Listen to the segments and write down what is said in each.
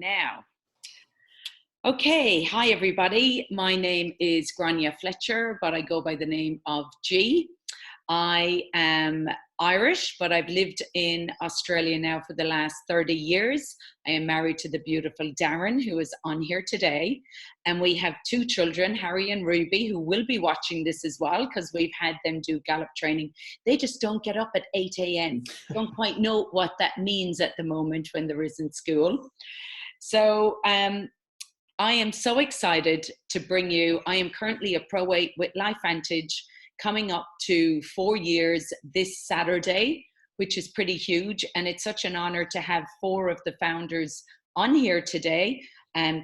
now. Okay, hi everybody. My name is Grania Fletcher, but I go by the name of G. I am Irish, but I've lived in Australia now for the last 30 years. I am married to the beautiful Darren, who is on here today. And we have two children, Harry and Ruby, who will be watching this as well, because we've had them do Gallup training. They just don't get up at 8 a.m. Don't quite know what that means at the moment when they're in school. So I am so excited to bring you, I am currently a Pro 8 with LifeVantage, coming up to 4 years this Saturday, which is pretty huge. And it's such an honor to have four of the founders on here today.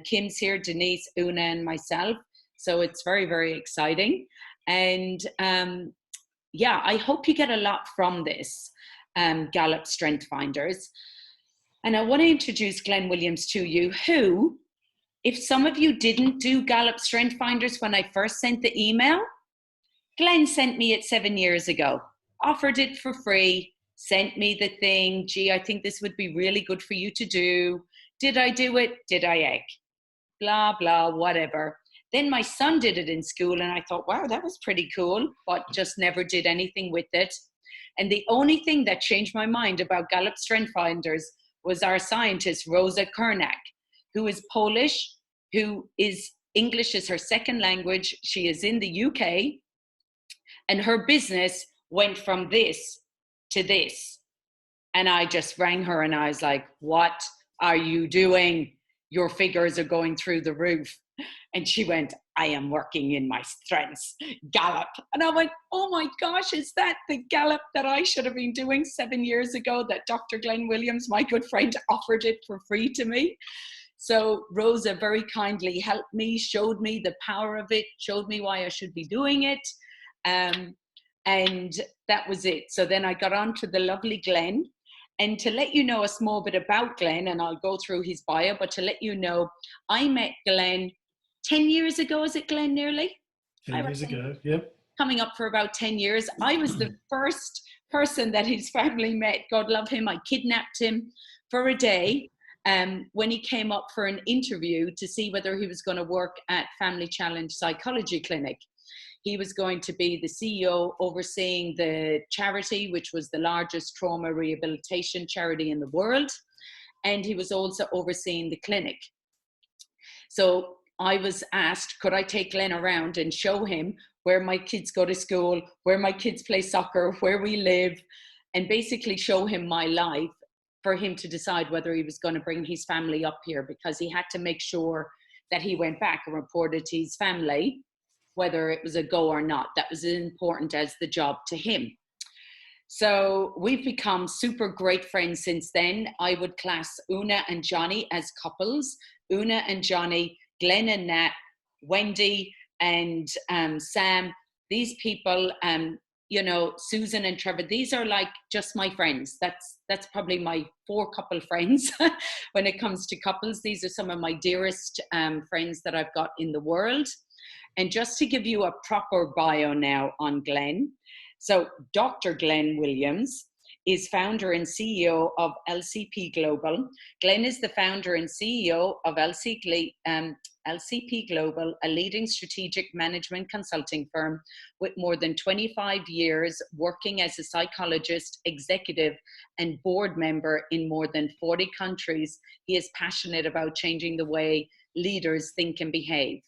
Kim's here, Denise, Una, and myself. So it's very, very exciting. And yeah, I hope you get a lot from this, Gallup Strength Finders. And I want to introduce Glenn Williams to you, who, if some of you didn't do Gallup Strength Finders when I first sent the email, Glenn sent me it 7 years ago, offered it for free, sent me the thing. Gee, I think this would be really good for you to do. Did I do it? Did I egg? Blah, blah, whatever. Then my son did it in school and I thought, wow, that was pretty cool, but just never did anything with it. And the only thing that changed my mind about Gallup Strength Finders was our scientist, Rosa Kernak, who is Polish, who is English is her second language. She is in the UK. And her business went from this to this. And I just rang her and I was like, what are you doing? Your figures are going through the roof. And she went, I am working in my strengths, Gallup. And I went, oh my gosh, is that the Gallup that I should have been doing 7 years ago, that Dr. Glenn Williams, my good friend, offered it for free to me? So Rosa very kindly helped me, showed me the power of it, showed me why I should be doing it. And that was it. So then I got on to the lovely Glenn. And to let you know a small bit about Glenn, and I'll go through his bio, but to let you know, I met Glenn 10 years ago. Is it, Glenn, nearly? 10 years ago, yep. Coming up for about 10 years. I was the first person that his family met. God love him. I kidnapped him for a day when he came up for an interview to see whether he was going to work at Family Challenge Psychology Clinic. He was going to be the CEO overseeing the charity, which was the largest trauma rehabilitation charity in the world. And he was also overseeing the clinic. So I was asked, could I take Glenn around and show him where my kids go to school, where my kids play soccer, where we live, and basically show him my life for him to decide whether he was going to bring his family up here, because he had to make sure that he went back and reported to his family whether it was a go or not. That was as important as the job to him. So we've become super great friends since then. I would class Una and Johnny as couples. Una and Johnny, Glenn and Nat, Wendy and Sam, these people, you know, Susan and Trevor, these are like just my friends. That's probably my 4 couple friends when it comes to couples. These are some of my dearest friends that I've got in the world. And just to give you a proper bio now on Glenn. So Dr. Glenn Williams is founder and CEO of LCP Global. Glenn is the founder and CEO of LCP Global, a leading strategic management consulting firm with more than 25 years working as a psychologist, executive, and board member in more than 40 countries. He is passionate about changing the way leaders think and behave.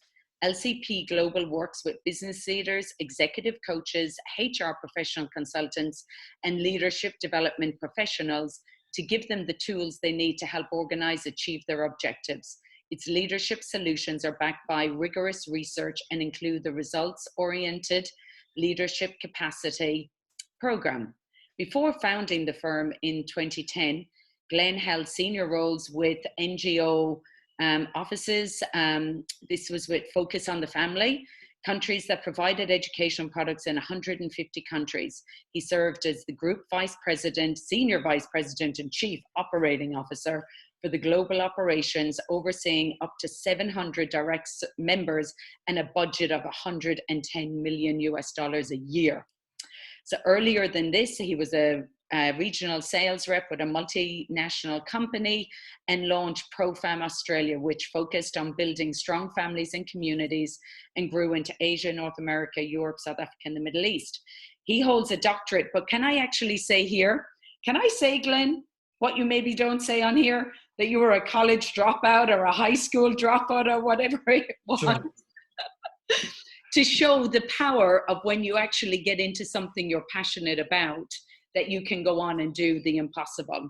LCP Global works with business leaders, executive coaches, HR professional consultants, and leadership development professionals to give them the tools they need to help organize, achieve their objectives. Its leadership solutions are backed by rigorous research and include the results-oriented leadership capacity program. Before founding the firm in 2010, Glenn held senior roles with NGO offices. This was with focus on the family, countries that provided educational products in 150 countries. He served as the group vice president, senior vice president, and chief operating officer for the global operations, overseeing up to 700 direct members and a budget of $110 million US a year. So earlier than this, he was a a regional sales rep with a multinational company and launched ProFam Australia, which focused on building strong families and communities and grew into Asia, North America, Europe, South Africa, and the Middle East. He holds a doctorate, but can I actually say here, can I say, Glenn, what you maybe don't say on here, that you were a college dropout or a high school dropout or whatever it was? Sure. To show the power of when you actually get into something you're passionate about, that you can go on and do the impossible.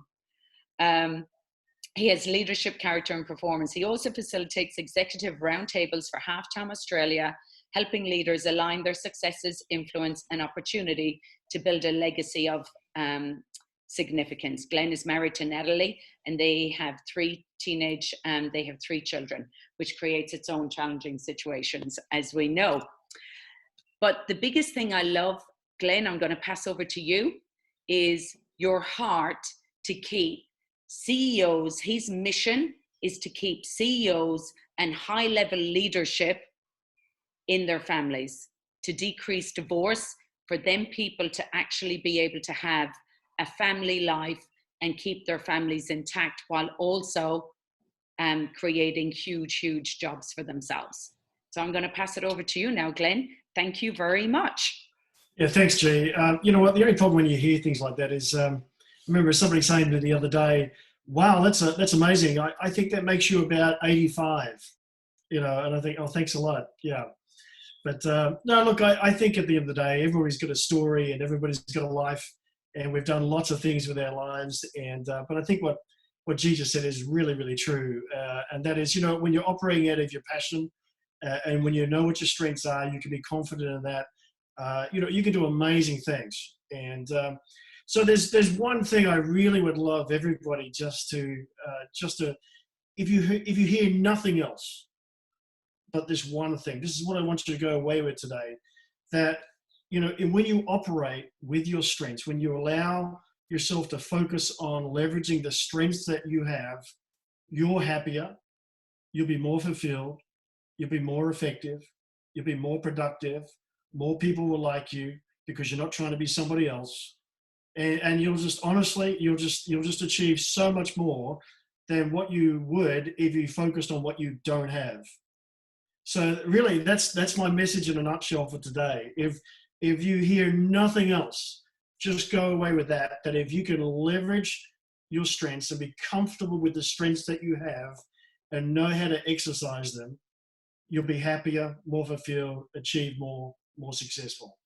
He has leadership, character, and performance. He also facilitates executive roundtables for Halftime Australia, helping leaders align their successes, influence, and opportunity to build a legacy of significance. Glenn is married to Natalie, and they have three children, which creates its own challenging situations, as we know. But the biggest thing I love, Glenn, I'm going to pass over to you, is your heart to keep CEOs. His mission is to keep CEOs and high-level leadership in their families, to decrease divorce, for them people to actually be able to have a family life and keep their families intact, while also creating huge jobs for themselves. So I'm going to pass it over to you now, Glenn. Thank you very much. Yeah, thanks, G. You know what? The only problem when you hear things like that is, I remember somebody saying to me the other day, "Wow, that's amazing. I think that makes you about 85." You know, and I think, oh, thanks a lot. Yeah. But no, look, I think at the end of the day, everybody's got a story and everybody's got a life, and we've done lots of things with our lives. And but I think what G just said is really true, and that is, you know, when you're operating out of your passion, and when you know what your strengths are, you can be confident in that. You know, you can do amazing things. And so there's one thing I really would love everybody just to if you hear nothing else but this one thing, this is what I want you to go away with today, that, you know, when you operate with your strengths, when you allow yourself to focus on leveraging the strengths that you have, you're happier, you'll be more fulfilled, you'll be more effective, you'll be more productive, more people will like you because you're not trying to be somebody else. And you'll just, honestly, you'll just achieve so much more than what you would if you focused on what you don't have. So really, that's my message in a nutshell for today. If you hear nothing else, just go away with that if you can leverage your strengths and be comfortable with the strengths that you have and know how to exercise them, you'll be happier, more fulfilled, achieve more successful.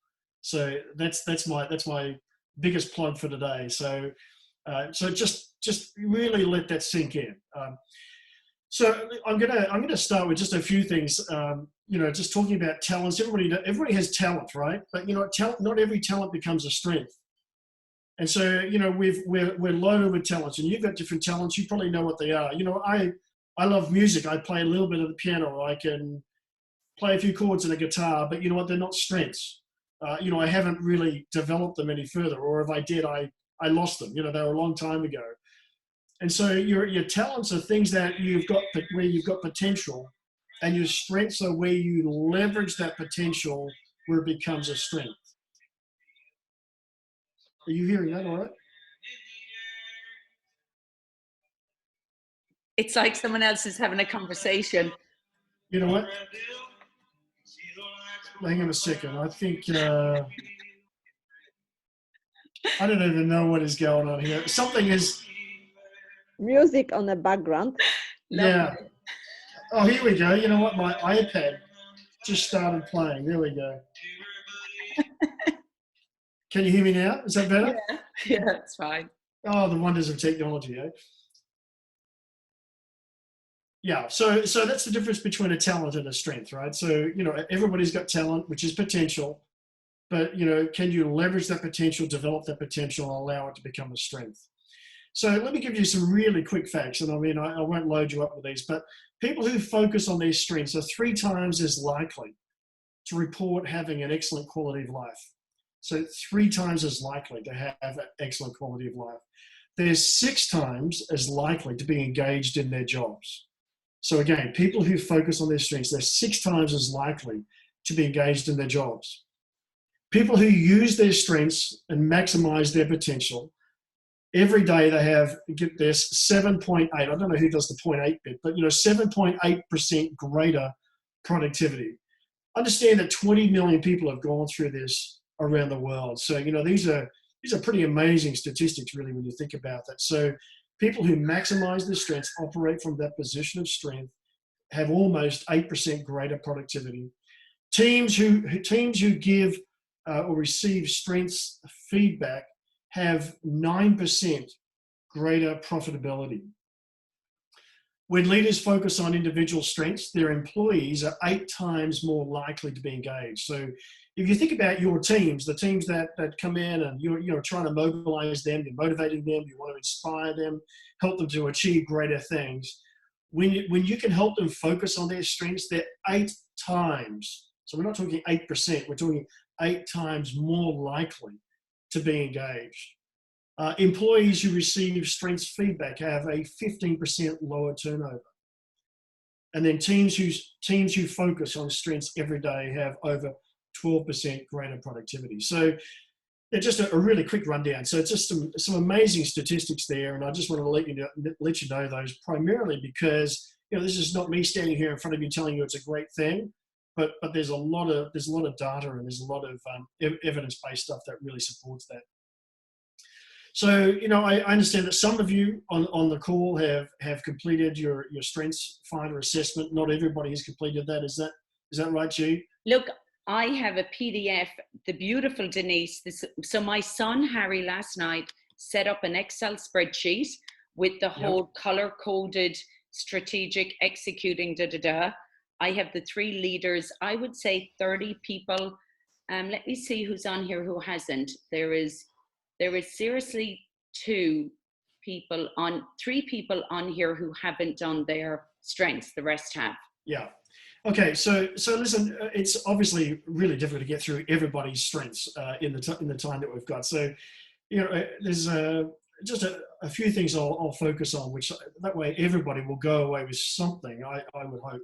So that's my biggest plug for today. So just really let that sink in. So I'm gonna start with just a few things. You know, just talking about talents. Everybody has talent, right? But you know, not every talent becomes a strength. And so, you know, we're loaded with talents, and you've got different talents. You probably know what they are. You know, I love music. I play a little bit of the piano. I can play a few chords in a guitar, but you know what? They're not strengths. You know, I haven't really developed them any further, or if I did, I lost them. You know, they were a long time ago. And so your talents are things that you've got, where you've got potential, and your strengths are where you leverage that potential where it becomes a strength. Are you hearing that all right? It's like someone else is having a conversation. You know what? Hang on a second. I think I don't even know what is going on here. Something is music on the background. Yeah. Oh, here we go. You know what? My iPad just started playing. There we go. Can you hear me now? Is that better? Yeah, it's fine. Oh, the wonders of technology, eh? Yeah, so that's the difference between a talent and a strength, right? So, you know, everybody's got talent, which is potential, but, you know, can you leverage that potential, develop that potential, and allow it to become a strength? So let me give you some really quick facts, and I mean, I won't load you up with these, but people who focus on their strengths are 3 times as likely to report having an excellent quality of life. So 3 times as likely to have an excellent quality of life. They're 6 times as likely to be engaged in their jobs. So again, people who focus on their strengths, they're 6 times as likely to be engaged in their jobs. People who use their strengths and maximize their potential every day they have, get this, 7.8, I don't know who does the 0.8 bit, but 7.8% greater productivity. Understand that 20 million people have gone through this around the world. So, these are pretty amazing statistics, really, when you think about that. So people who maximize their strengths, operate from that position of strength, have almost 8% greater productivity. Teams who give or receive strengths feedback have 9% greater profitability. When leaders focus on individual strengths, their employees are 8 times more likely to be engaged. So if you think about your teams, the teams that come in and you're trying to mobilize them, you're motivating them, you want to inspire them, help them to achieve greater things. When you can help them focus on their strengths, they're 8 times. So we're not talking 8%, we're talking 8 times more likely to be engaged. Employees who receive strengths feedback have a 15% lower turnover. And then teams who focus on strengths every day have over 12% greater productivity. So they're just a really quick rundown. So it's just some amazing statistics there, and I just want to let you know those, primarily because this is not me standing here in front of you telling you it's a great thing, but there's a lot of data, and there's a lot of evidence-based stuff that really supports that. So, I understand that some of you on the call have completed your Strengths Finder assessment. Not everybody has completed that. Is that right, G? Look, I have a PDF, the beautiful Denise. So my son, Harry, last night set up an Excel spreadsheet with the whole color-coded, strategic, executing, I have the 3 leaders, I would say 30 people. Let me see who's on here who hasn't. There is seriously 3 people on here who haven't done their strengths. The rest have. Yeah. Okay. So listen, it's obviously really difficult to get through everybody's strengths in the time that we've got. So, there's just a few things I'll focus on, which that way everybody will go away with something, I would hope,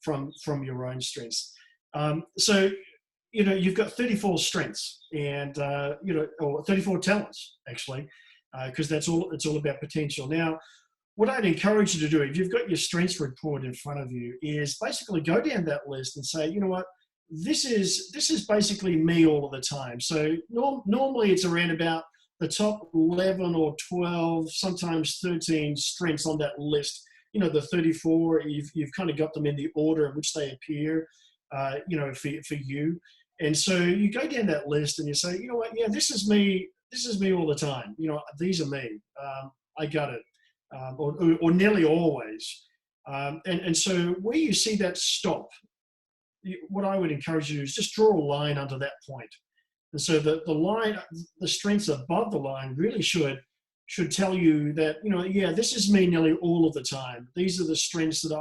from your own strengths. So, you've got 34 strengths and, or 34 talents, actually, because it's all about potential. Now, what I'd encourage you to do, if you've got your strengths report in front of you, is basically go down that list and say, what, this is basically me all of the time. So normally it's around about the top 11 or 12, sometimes 13 strengths on that list. The 34, you've kind of got them in the order in which they appear, for you. And so you go down that list and you say, what, yeah, this is me all the time. These are me. I got it. Or nearly always. And so where you see that stop, what I would encourage you to do is just draw a line under that point. And so the line, the strengths above the line really should tell you that, yeah, this is me nearly all of the time. These are the strengths that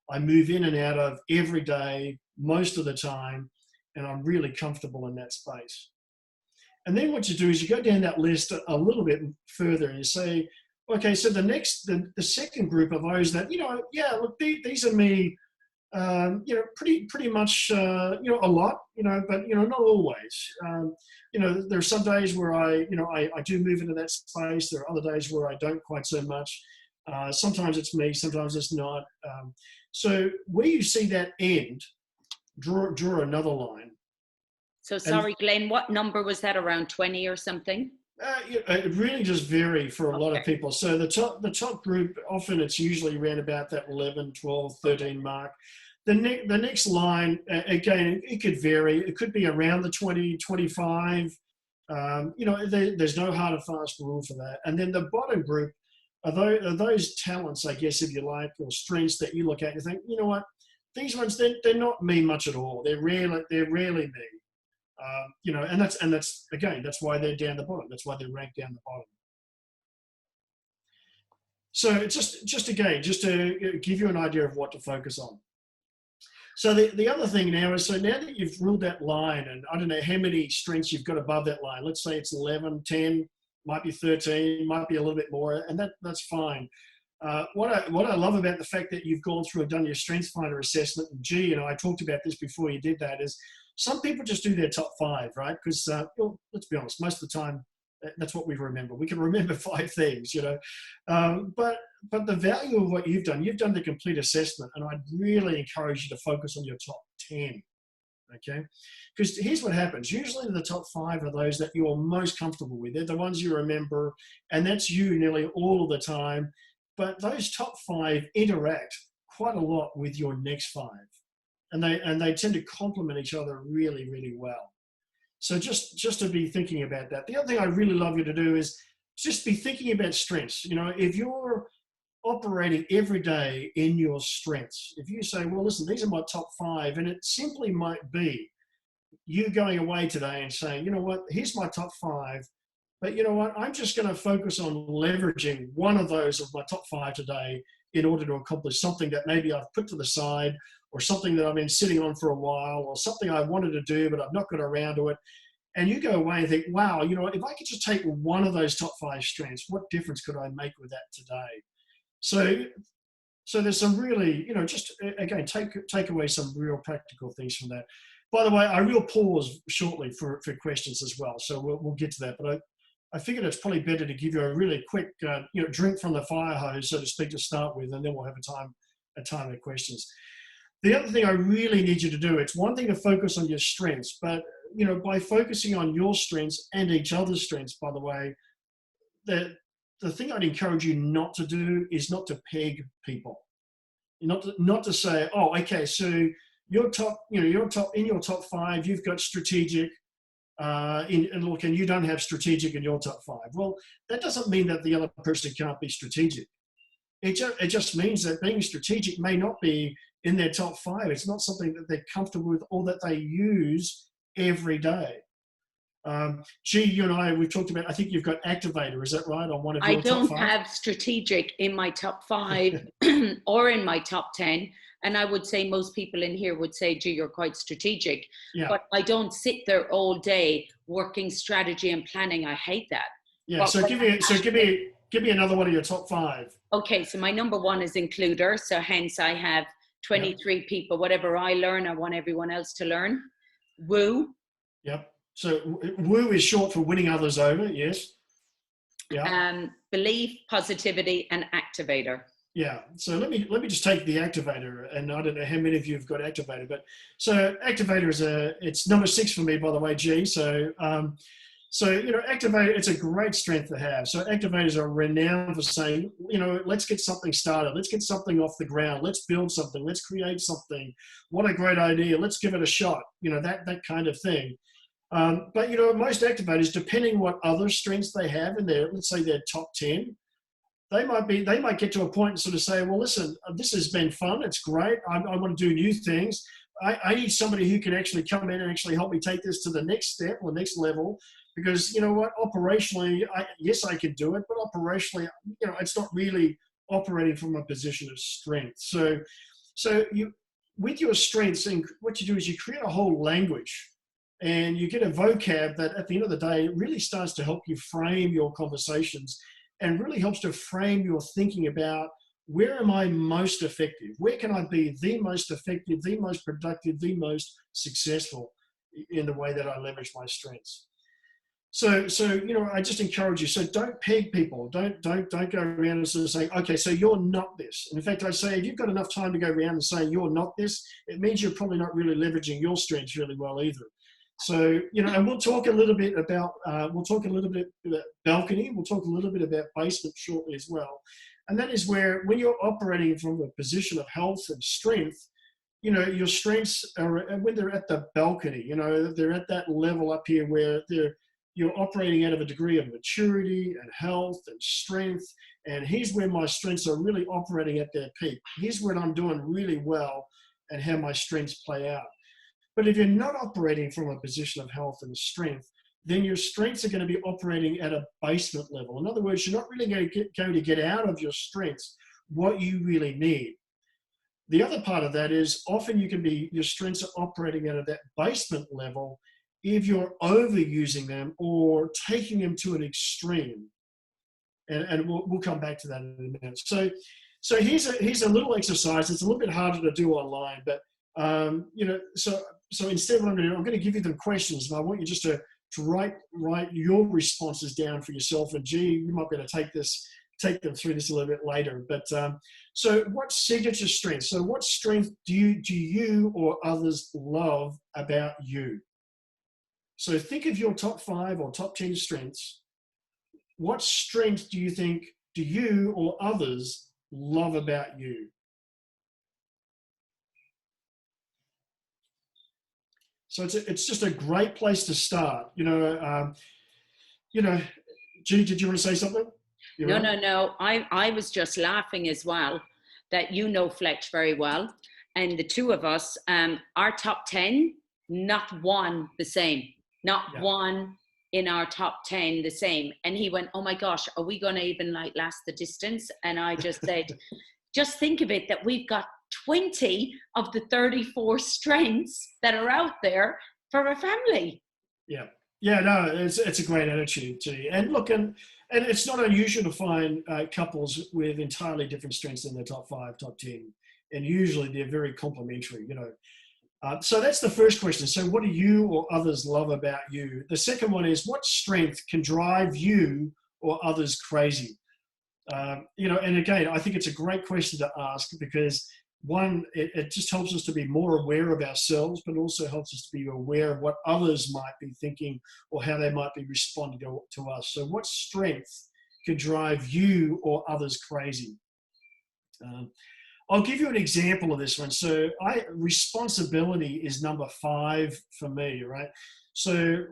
I move in and out of every day, most of the time, and I'm really comfortable in that space. And then what you do is you go down that list a little bit further and you say, okay, so the second group of those that, yeah, look, these are me, pretty much, a lot, but, not always. There are some days where I do move into that space. There are other days where I don't quite so much. Sometimes it's me, sometimes it's not. So where you see that end, draw another line. So sorry, Glenn, what number was that, around 20 or something? It really just vary for a lot of people. So the top group, often it's usually around about that 11, 12, 13 mark. The next line, again, it could vary. It could be around the 20, 25. There's no hard and fast rule for that. And then the bottom group are those talents, I guess, if you like, or strengths that you look at and you think, what, these ones, they're not me much at all. They're rarely me. And that's again, that's why they're down the bottom. That's why they're ranked down the bottom. So just to give you an idea of what to focus on. So the other thing now is, so now that you've ruled that line, and I don't know how many strengths you've got above that line, let's say it's 11, 10, might be 13, might be a little bit more, and that's fine. What I love about the fact that you've gone through and done your Strengths Finder assessment, and G, I talked about this before you did that, is some people just do their top 5, right? Because let's be honest, most of the time That's what we remember. We can remember 5 things, you know. But the value of what you've done the complete assessment, and I'd really encourage you to focus on your top 10. Okay, because here's what happens. Usually the top 5 are those that you're most comfortable with. They're the ones you remember, and that's you nearly all of the time. But those top 5 interact quite a lot with your next 5, and they tend to complement each other really, really well. So just to be thinking about that. The other thing I really love you to do is just be thinking about strengths. You know, if you're operating every day in your strengths, if you say, well, listen, these are my top 5, and it simply might be you going away today and saying, you know what, here's my top 5, but you know what, I'm just going to focus on leveraging one of those of my top 5 today in order to accomplish something that maybe I've put to the side, or something that I've been sitting on for a while, or something I wanted to do but I've not got around to it. And you go away and think, wow, you know what, if I could just take one of those top 5 strengths, what difference could I make with that today? So there's some really, you know, just again, take away some real practical things from that. By the way, I will pause shortly for questions as well, so we'll get to that. But I figured it's probably better to give you a really quick, you know, drink from the fire hose, so to speak, to start with, and then we'll have a time of questions. The other thing I really need you to do, it's one thing to focus on your strengths, but you know, by focusing on your strengths and each other's strengths, by the way, the thing I'd encourage you not to do is not to peg people. Not to say, oh, okay, so your top 5, you've got strategic, and you don't have strategic in your top 5. Well, that doesn't mean that the other person can't be strategic. It just means that being strategic may not be in their top 5. It's not something that they're comfortable with or that they use every day. G, you and I, we've talked about, I think you've got activator, is that right, on one of your top 5? I don't have strategic in my top 5 or in my top 10. And I would say most people in here would say, gee, you're quite strategic. Yeah. But I don't sit there all day working strategy and planning. I hate that. Yeah, but give me another one of your top 5. Okay, so my number 1 is includer. So hence I have 23 people. Whatever I learn, I want everyone else to learn. Woo. Yep. So woo is short for winning others over, yes. Yeah. Belief, positivity, and activator. Yeah. So let me just take the activator, and I don't know how many of you have got activator, but so activator it's number 6 for me, by the way, G. So you know, activator, it's a great strength to have. So activators are renowned for saying, you know, let's get something started. Let's get something off the ground. Let's build something. Let's create something. What a great idea. Let's give it a shot. You know, that kind of thing. But, you know, most activators, depending what other strengths they have in their, let's say their top 10, they might get to a point and sort of say, well, listen, this has been fun. It's great. I want to do new things. I need somebody who can actually come in and actually help me take this to the next step or next level. Because, you know what, operationally, yes, I can do it, but operationally, you know, it's not really operating from a position of strength. So you, with your strengths, and what you do is you create a whole language, and you get a vocab that at the end of the day really starts to help you frame your conversations and really helps to frame your thinking about, where am I most effective? Where can I be the most effective, the most productive, the most successful in the way that I leverage my strengths? So you know, I just encourage you. So don't peg people. Don't go around and sort of saying, okay, so you're not this. And in fact, I say, if you've got enough time to go around and say you're not this, it means you're probably not really leveraging your strengths really well either. So, you know, and we'll talk a little bit about balcony. We'll talk a little bit about basement shortly as well. And that is where, when you're operating from a position of health and strength, you know, your strengths are, when they're at the balcony, you know, they're at that level up here where you're operating out of a degree of maturity and health and strength. And here's where my strengths are really operating at their peak. Here's where I'm doing really well and how my strengths play out. But if you're not operating from a position of health and strength, then your strengths are going to be operating at a basement level. In other words, you're not really going to get out of your strengths what you really need. The other part of that is, often your strengths are operating at that basement level if you're overusing them or taking them to an extreme. And we'll come back to that in a minute. So here's a little exercise. It's a little bit harder to do online, but you know, so instead what I'm going to give you them questions, and I want you just to to write your responses down for yourself. And gee, you might be able to take them through this a little bit later. But so what signature strength? So what strength do you or others love about you? So think of your top 5 or top 10 strengths. What strength do you think do you or others love about you? So it's just a great place to start. Judy, did you want to say something? No. I was just laughing as well that you know Fletch very well. And the two of us, our top 10, not one the same. Not one in our top 10 the same. And he went, oh my gosh, are we going to even last the distance? And I just said, just think of it that we've got 20 of the 34 strengths that are out there for a family. No, it's a great attitude too. And look, and it's not unusual to find couples with entirely different strengths in their top 5, top 10, and usually they're very complementary. So that's the first question. So what do you or others love about you? The second one is, what strength can drive you or others crazy? And again, I think it's a great question to ask because one, it just helps us to be more aware of ourselves, but also helps us to be aware of what others might be thinking or how they might be responding to us. So what strength could drive you or others crazy? I'll give you an example of this one. So responsibility is number 5 for me, right? So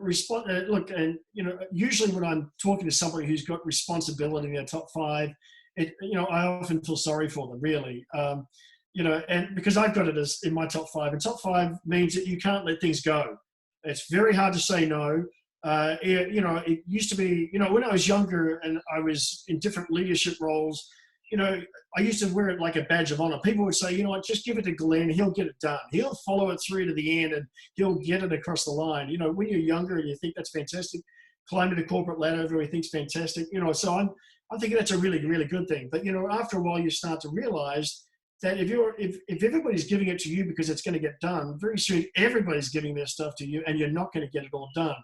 usually when I'm talking to somebody who's got responsibility in their top 5, I often feel sorry for them, really. And because I've got it as in my top 5, and top 5 means that you can't let things go. It's very hard to say no. It used to be, when I was younger and I was in different leadership roles, I used to wear it like a badge of honor. People would say, just give it to Glenn, he'll get it done. He'll follow it through to the end and he'll get it across the line. When you're younger and you think that's fantastic, climbing the corporate ladder, everybody thinks fantastic, so I'm thinking that's a really, really good thing. But, after a while you start to realize that if everybody's giving it to you because it's going to get done, very soon everybody's giving their stuff to you and you're not going to get it all done.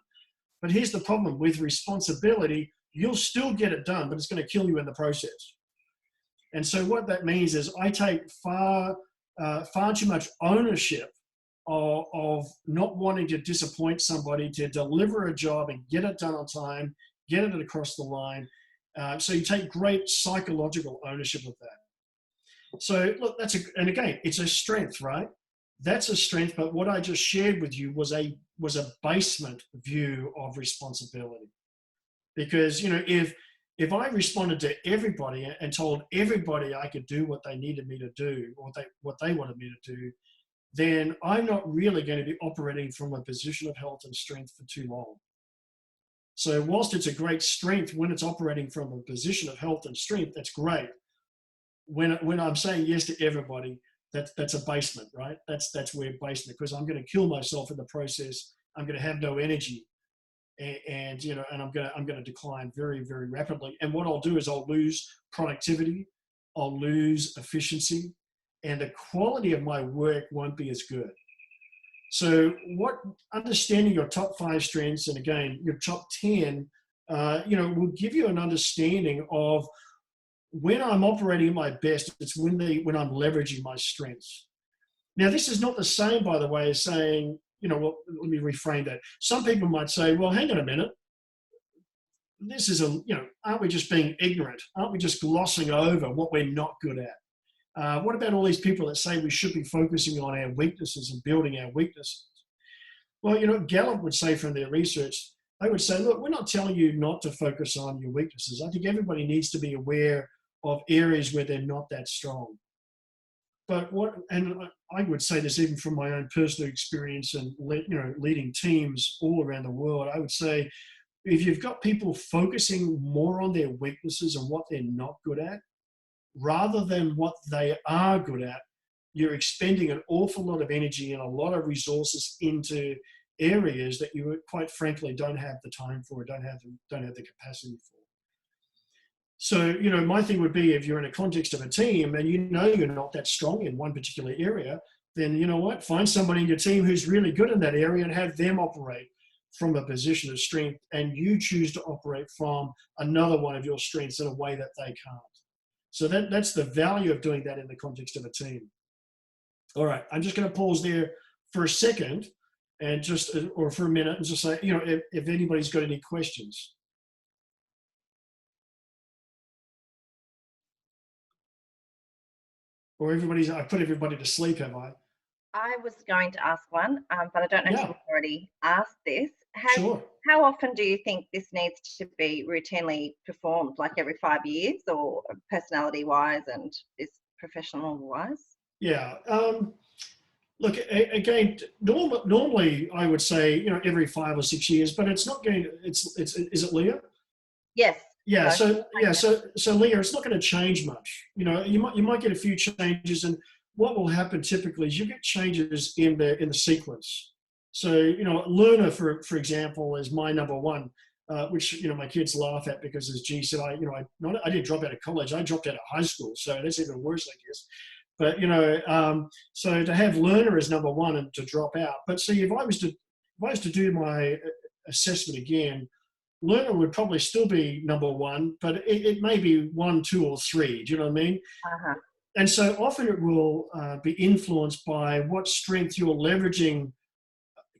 But here's the problem with responsibility: you'll still get it done, but it's going to kill you in the process. And so what that means is I take far too much ownership of not wanting to disappoint somebody, to deliver a job and get it done on time, get it across the line. So you take great psychological ownership of that. So look, and again, it's a strength, right? That's a strength, but what I just shared with you was a basement view of responsibility. Because, if I responded to everybody and told everybody I could do what they needed me to do, or what they wanted me to do, then I'm not really going to be operating from a position of health and strength for too long. So whilst it's a great strength when it's operating from a position of health and strength, that's great. When I'm saying yes to everybody, that's a basement, right? That's where basement, because I'm going to kill myself in the process. I'm going to have no energy. And I'm going to decline very, very rapidly. And what I'll do is I'll lose productivity, I'll lose efficiency, and the quality of my work won't be as good. So understanding your top 5 strengths, and again, your top 10, will give you an understanding of when I'm operating at my best, it's when I'm leveraging my strengths. Now, this is not the same, by the way, as saying, let me reframe that. Some people might say, well, hang on a minute. This is aren't we just being ignorant? Aren't we just glossing over what we're not good at? What about all these people that say we should be focusing on our weaknesses and building our weaknesses? Well, Gallup would say from their research, they would say, look, we're not telling you not to focus on your weaknesses. I think everybody needs to be aware of areas where they're not that strong. But and I would say this even from my own personal experience and leading teams all around the world, I would say if you've got people focusing more on their weaknesses and what they're not good at, rather than what they are good at, you're expending an awful lot of energy and a lot of resources into areas that you quite frankly don't have the time for, don't have the capacity for. So, my thing would be, if you're in a context of a team and you're not that strong in one particular area, then find somebody in your team who's really good in that area and have them operate. from a position of strength, and you choose to operate from another one of your strengths in a way that they can't. So that's the value of doing that in the context of a team. All right, I'm just going to pause there for a second and or for a minute, and just say, if anybody's got any questions. Or I put everybody to sleep, have I? I was going to ask one, but I don't know if you've already asked this. Sure. How often do you think this needs to be routinely performed, like every 5 years, or personality-wise and is professional-wise? Yeah. Look, again, normally I would say, every 5 or 6 years, but it's not going to, is it Leah? Yes. Yeah. So Leah, it's not going to change much. You might get a few changes, and what will happen typically is you get changes in the sequence. So, learner, for example, is my number one, which, my kids laugh at because, as G said, I didn't drop out of college. I dropped out of high school. So that's even worse, I guess. But, so to have learner as number one and to drop out. But see, if I was to do my assessment again, learner would probably still be number one, but it may be 1, 2, or 3. Do you know what I mean? Uh-huh. And so often it will be influenced by what strength you're leveraging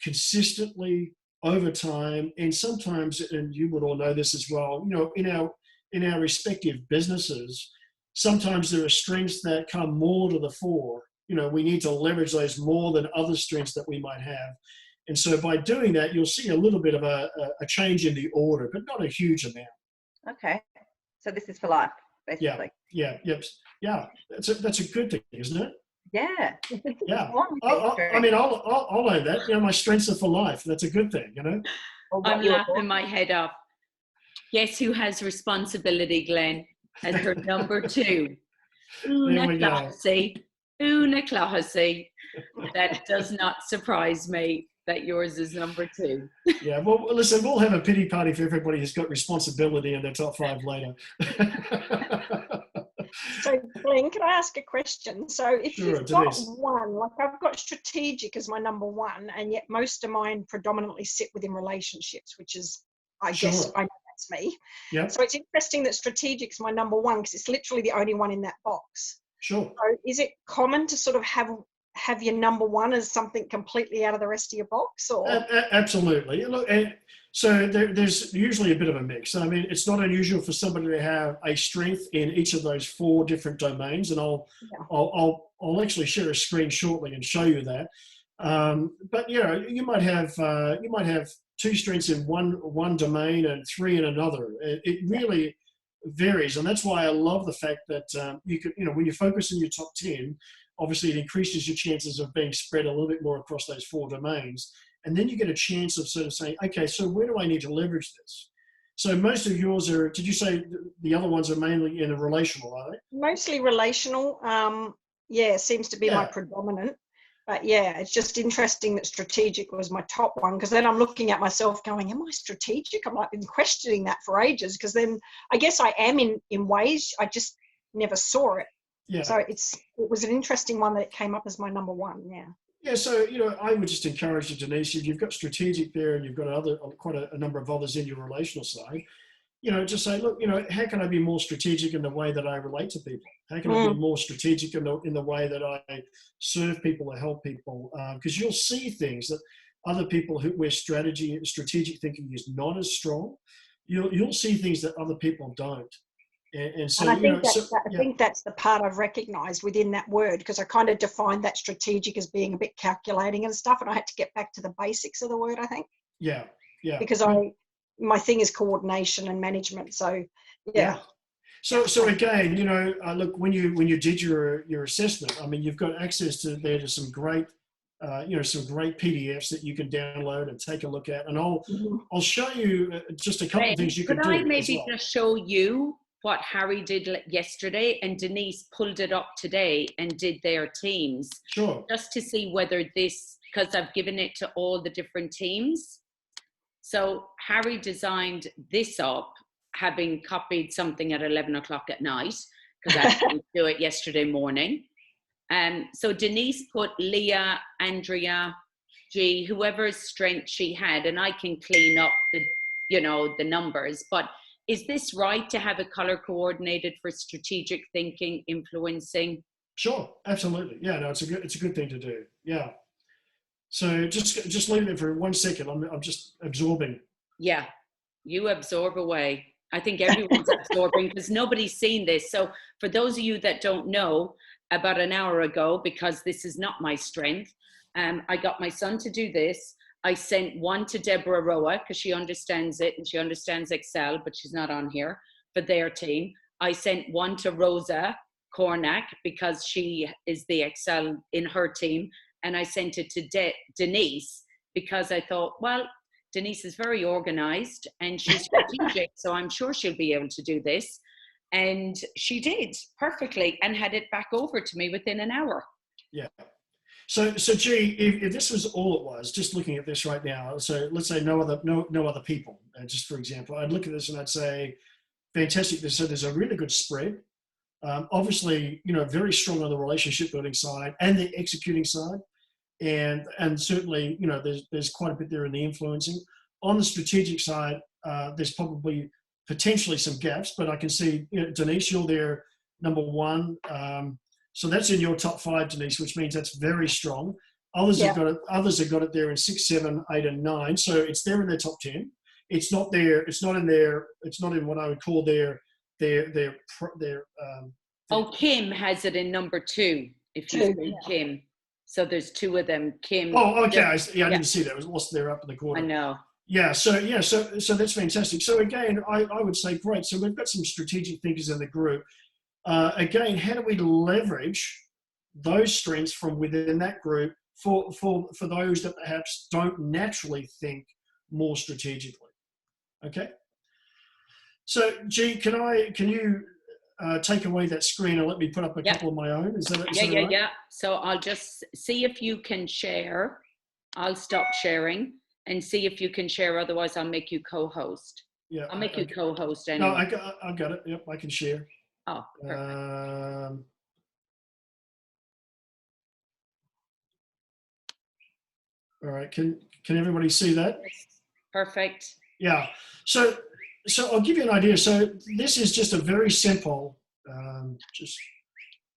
consistently over time. And sometimes, and you would all know this as well, in our respective businesses, sometimes there are strengths that come more to the fore. We need to leverage those more than other strengths that we might have. And so by doing that, you'll see a little bit of a change in the order, but not a huge amount. Okay. So this is for life, basically. Yeah. That's a good thing, isn't it? Yeah. Yeah. I'll know that. My strengths are for life. That's a good thing, I'm laughing my head off. Guess who has responsibility, Glenn, as her number 2? Una Classy. That does not surprise me that yours is number 2. Yeah, well, listen, we'll have a pity party for everybody who's got responsibility in their top 5 later. So, Glenn, can I ask a question? So if you've got one, like I've got strategic as my number 1, and yet most of mine predominantly sit within relationships, which is, I guess, I know that's me. Yeah. So it's interesting that strategic is my number 1 because it's literally the only one in that box. Sure. So is it common to sort of have your number 1 as something completely out of the rest of your box? Or absolutely. Look, so there's usually a bit of a mix. I mean, it's not unusual for somebody to have a strength in each of those 4 different domains, and I'll actually share a screen shortly and show you that. But you might have 2 strengths in one domain and 3 in another. It really varies, and that's why I love the fact that you could, when you focus on your top 10, obviously it increases your chances of being spread a little bit more across those 4 domains. And then you get a chance of sort of saying, okay, so where do I need to leverage this? So most of yours are, did you say the other ones are mainly in a relational, are they? Mostly relational. Seems to be my predominant. But yeah, it's just interesting that strategic was my top one, because then I'm looking at myself going, am I strategic? I've been questioning that for ages, because then I guess I am in ways, I just never saw it. Yeah. So it was an interesting one that it came up as my number 1. Yeah. Yeah, so, I would just encourage you, Denise, if you've got strategic there and you've got quite a number of others in your relational side, just say, look, how can I be more strategic in the way that I relate to people? How can I be more strategic in the way that I serve people or help people? Because you'll see things that other people where strategic thinking is not as strong, you'll see things that other people don't. And so, I think that's the part I've recognised within that word, because I kind of defined that strategic as being a bit calculating and stuff, and I had to get back to the basics of the word, I think. Yeah. Because my thing is coordination and management, so yeah. So again, look, when you did your assessment, I mean, you've got access to some great PDFs that you can download and take a look at, and I'll show you just a couple of things you can do. Could I maybe just show you what Harry did yesterday, and Denise pulled it up today and did their teams? Sure. Just to see whether this, because I've given it to all the different teams. So Harry designed this up, having copied something at 11 o'clock at night, because I didn't do it yesterday morning. So Denise put Leah, Andrea, G, whoever's strength she had, and I can clean up the numbers, but is this right to have a color coordinated for strategic thinking, influencing? Sure, absolutely. Yeah, no, it's a good thing to do. Yeah. So just leave it for 1 second. I'm just absorbing. Yeah, you absorb away. I think everyone's absorbing because nobody's seen this. So for those of you that don't know, about an hour ago, because this is not my strength, I got my son to do this. I sent one to Deborah Roa because she understands it and she understands Excel, but she's not on here, for their team. I sent one to Rosa Cornack because she is the Excel in her team. And I sent it to Denise because I thought, well, Denise is very organized and she's strategic, so I'm sure she'll be able to do this. And she did perfectly and had it back over to me within an hour. Yeah. So G, if this was all it was, just looking at this right now, so let's say no other people, just for example, I'd look at this and I'd say, fantastic. So there's a really good spread. Obviously, very strong on the relationship building side and the executing side. And certainly, there's quite a bit there in the influencing. On the strategic side, there's probably potentially some gaps, but I can see, Denise, you're there, number one. So that's in your top 5, Denise, which means that's very strong. Others have got it. Others have got it there in 6, 7, 8, and 9. So it's there in their top 10. It's not there. It's not in there. It's not in what I would call their. Kim has it in number 2. If you see Kim, so there's 2 of them. Kim. Oh, okay. I didn't see that. It was lost there up in the corner. I know. Yeah. So that's fantastic. So again, I would say great. So we've got some strategic thinkers in the group. Again, how do we leverage those strengths from within that group for those that perhaps don't naturally think more strategically? Okay. So G, can you take away that screen and let me put up a couple of my own? Is that right? Yeah. So I'll just see if you can share. I'll stop sharing and see if you can share. Otherwise, I'll make you co-host. Yeah. I'll make you co-host anyway. No, I got it. Yep, I can share. Oh, perfect. All right. Can everybody see that? Perfect. Yeah. So I'll give you an idea. So this is just a very simple. I'm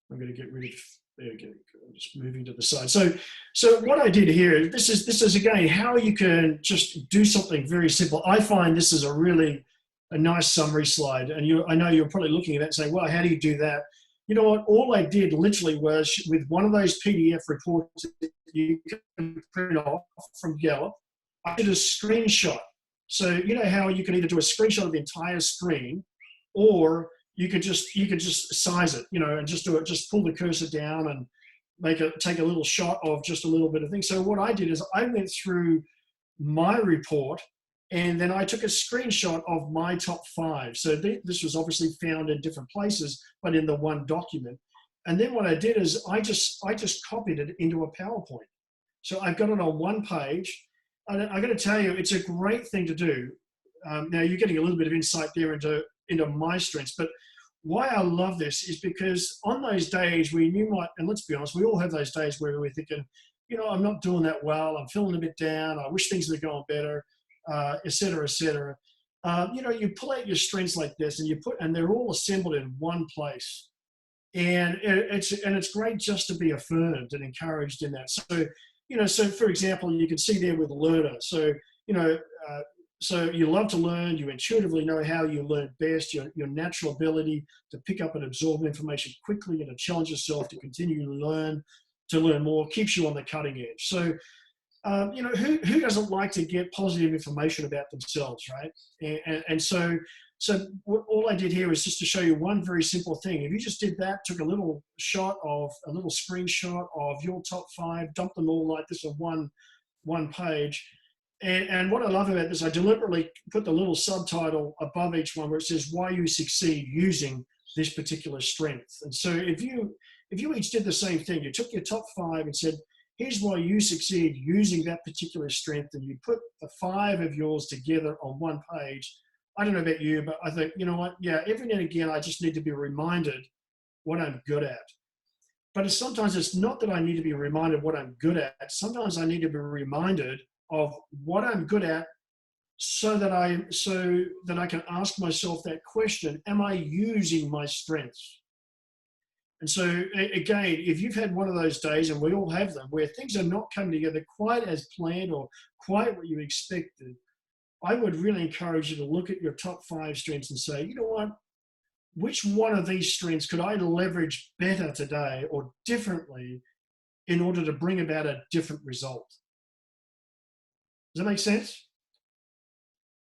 going to get rid of. There we go. I'm just moving to the side. So what I did here. This is again how you can just do something very simple. I find this is a nice summary slide, and I know you're probably looking at that and saying, well, how do you do that? You know what? All I did literally was with one of those PDF reports that you can print off from Gallup, I did a screenshot. So you know how you can either do a screenshot of the entire screen, or you could just size it, and just do it. Just pull the cursor down and take a little shot of just a little bit of things. So what I did is I went through my report. And then I took a screenshot of my top 5. So this was obviously found in different places, but in the one document. And then what I did is I just copied it into a PowerPoint. So I've got it on one page. And I got to tell you, it's a great thing to do. Now you're getting a little bit of insight there into my strengths, but why I love this is because on those days where you might, and let's be honest, we all have those days where we're thinking, I'm not doing that well. I'm feeling a bit down. I wish things were going better. Et cetera, et cetera. You pull out your strengths like this, and they're all assembled in one place, and it's great just to be affirmed and encouraged in that. So, so for example, you can see there with learner. So, so you love to learn. You intuitively know how you learn best. Your natural ability to pick up and absorb information quickly and to challenge yourself to continue to learn more keeps you on the cutting edge. So. Who doesn't like to get positive information about themselves, right? And so all I did here was just to show you one very simple thing. If you just did that, took a little screenshot of your top 5, dumped them all like this on one page. And what I love about this, I deliberately put the little subtitle above each one where it says why you succeed using this particular strength. And so if you each did the same thing, you took your top 5 and said, here's why you succeed using that particular strength, and you put the 5 of yours together on one page. I don't know about you, but I think, you know what? Yeah, every now and again, I just need to be reminded what I'm good at. But sometimes it's not that I need to be reminded what I'm good at. Sometimes I need to be reminded of what I'm good at so that I can ask myself that question, am I using my strengths? And so again, if you've had one of those days, and we all have them, where things are not coming together quite as planned or quite what you expected, I would really encourage you to look at your top 5 strengths and say, you know what, which one of these strengths could I leverage better today or differently in order to bring about a different result? Does that make sense?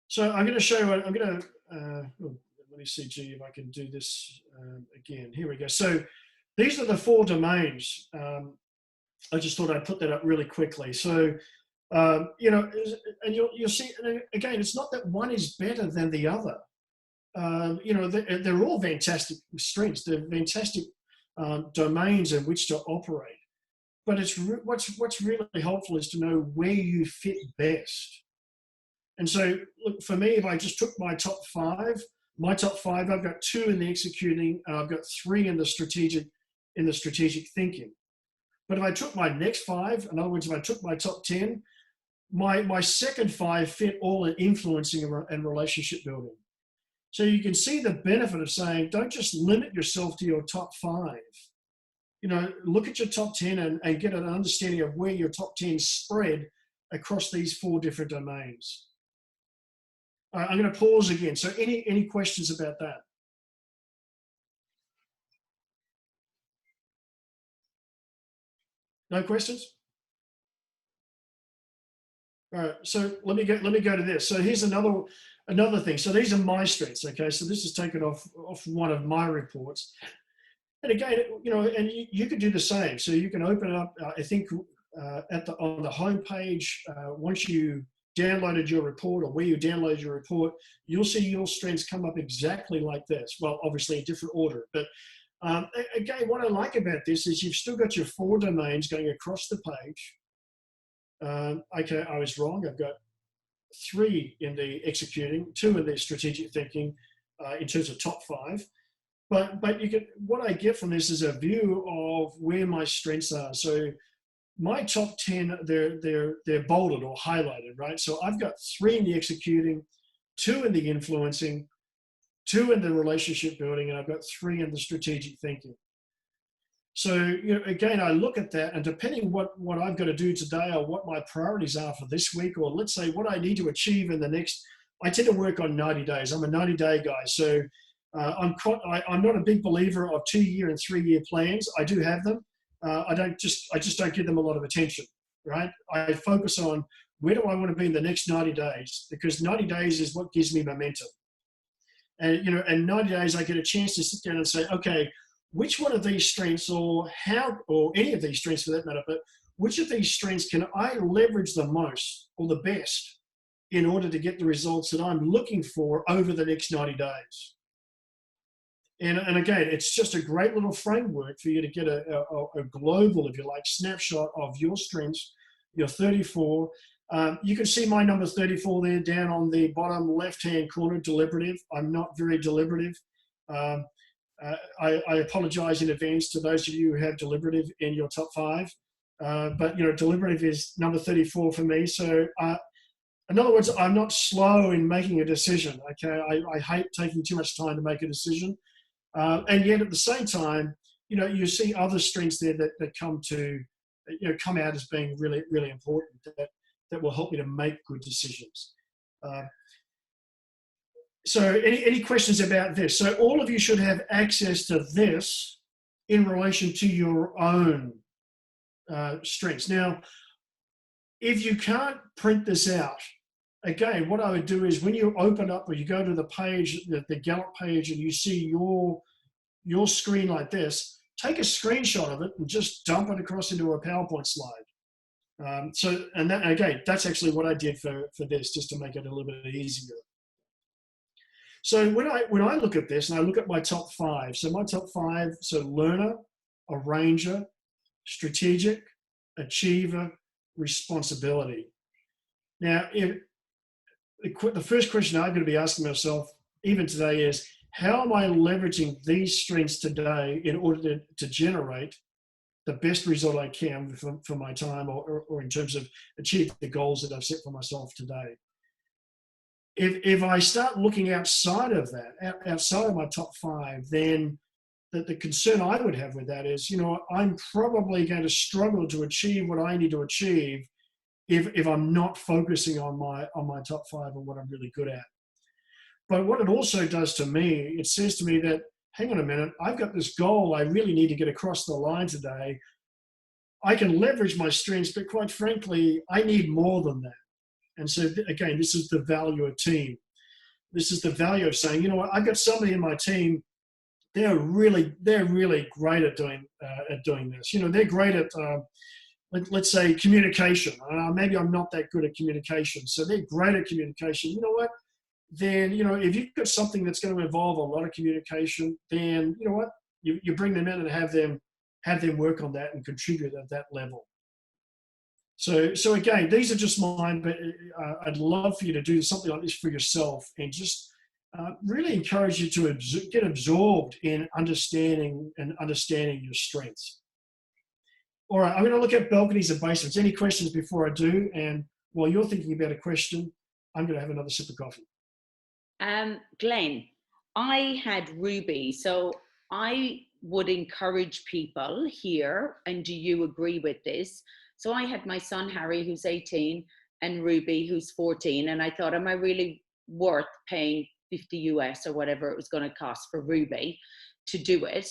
So I'm going to show you, let me see, G, if I can do this again. Here we go. So these are the 4 domains. I just thought I'd put that up really quickly. So, you know, and you'll see, again, it's not that one is better than the other. You know, they're all fantastic strengths. They're fantastic domains in which to operate. But it's what's really helpful is to know where you fit best. And so, look, for me, if I just took my top 5, I've got 2 in the executing, and I've got 3 in the strategic thinking. But if I took my next 5, in other words, if I took my top 10, my second 5 fit all in influencing and relationship building. So you can see the benefit of saying, don't just limit yourself to your top 5. You know, look at your top 10 and get an understanding of where your top 10 spread across these 4 different domains. I'm going to pause again. So any questions about that? No questions? All right, so let me go to this. So here's another thing. So these are my strengths, okay? So this is taken off one of my reports. And again, you know, and you could do the same. So you can open it up, I think on the home page, once you downloaded your report or where you download your report, you'll see your strengths come up exactly like this. Well, obviously in different order, but again, what I like about this is you've still got your 4 domains going across the page. Okay, I was wrong. I've got 3 in the executing, 2 in the strategic thinking in terms of top 5. But you can, what I get from this is a view of where my strengths are. So my top 10, they're bolded or highlighted, right? So I've got 3 in the executing, 2 in the influencing, 2 in the relationship building, and I've got 3 in the strategic thinking. So, you know, again, I look at that, and depending what I've got to do today or what my priorities are for this week, or let's say what I need to achieve in the next, I tend to work on 90 days. I'm a 90-day guy. So I'm not a big believer of 2-year and 3-year plans. I do have them. I just don't give them a lot of attention, right? I focus on where do I want to be in the next 90 days, because 90 days is what gives me momentum. And, you know, in 90 days, I get a chance to sit down and say, okay, which one of these strengths or any of these strengths for that matter, but which of these strengths can I leverage the most or the best in order to get the results that I'm looking for over the next 90 days? And again, it's just a great little framework for you to get a global, if you like, snapshot of your strengths, your 34. You can see my number 34 there down on the bottom left-hand corner, deliberative. I'm not very deliberative. I apologize in advance to those of you who have deliberative in your top 5. But, you know, deliberative is number 34 for me. So in other words, I'm not slow in making a decision. Okay, I hate taking too much time to make a decision. And yet at the same time, you know, you see other strengths there that come out as being really, really important that will help me to make good decisions. So any questions about this? So all of you should have access to this in relation to your own strengths. Now, if you can't print this out, again, what I would do is when you open up or you go to the page, the Gallup page, and you see your screen like this, take a screenshot of it and just dump it across into a PowerPoint slide. And that, again, that's actually what I did for this, just to make it a little bit easier. So when I look at this and I look at my top 5, so my top 5, so learner, arranger, strategic, achiever, responsibility. Now, the first question I'm going to be asking myself even today is, how am I leveraging these strengths today in order to generate the best result I can for my time, or in terms of achieve the goals that I've set for myself today. If I start looking outside of that, outside of my top 5, then the concern I would have with that is, I'm probably going to struggle to achieve what I need to achieve if I'm not focusing on my top 5 and what I'm really good at. But what it also does to me, it says to me that, hang on a minute, I've got this goal I really need to get across the line today. I can leverage my strengths, but quite frankly, I need more than that. And so again, this is the value of team. This is the value of saying, I've got somebody in my team, they're really great at doing this. They're great at, let's say, communication. Maybe I'm not that good at communication. So they're great at communication. You know what? Then, if you've got something that's going to involve a lot of communication, then, you know what? You bring them in and have them work on that and contribute at that level. So again, these are just mine, but I'd love for you to do something like this for yourself, and just really encourage you to get absorbed in understanding your strengths. All right, I'm going to look at balconies and basements. Any questions before I do? And while you're thinking about a question, I'm going to have another sip of coffee. Glenn, I had Ruby, so I would encourage people here, and do you agree with this? So I had my son Harry, who's 18, and Ruby, who's 14, and I thought, am I really worth paying 50 US or whatever it was going to cost for Ruby to do it?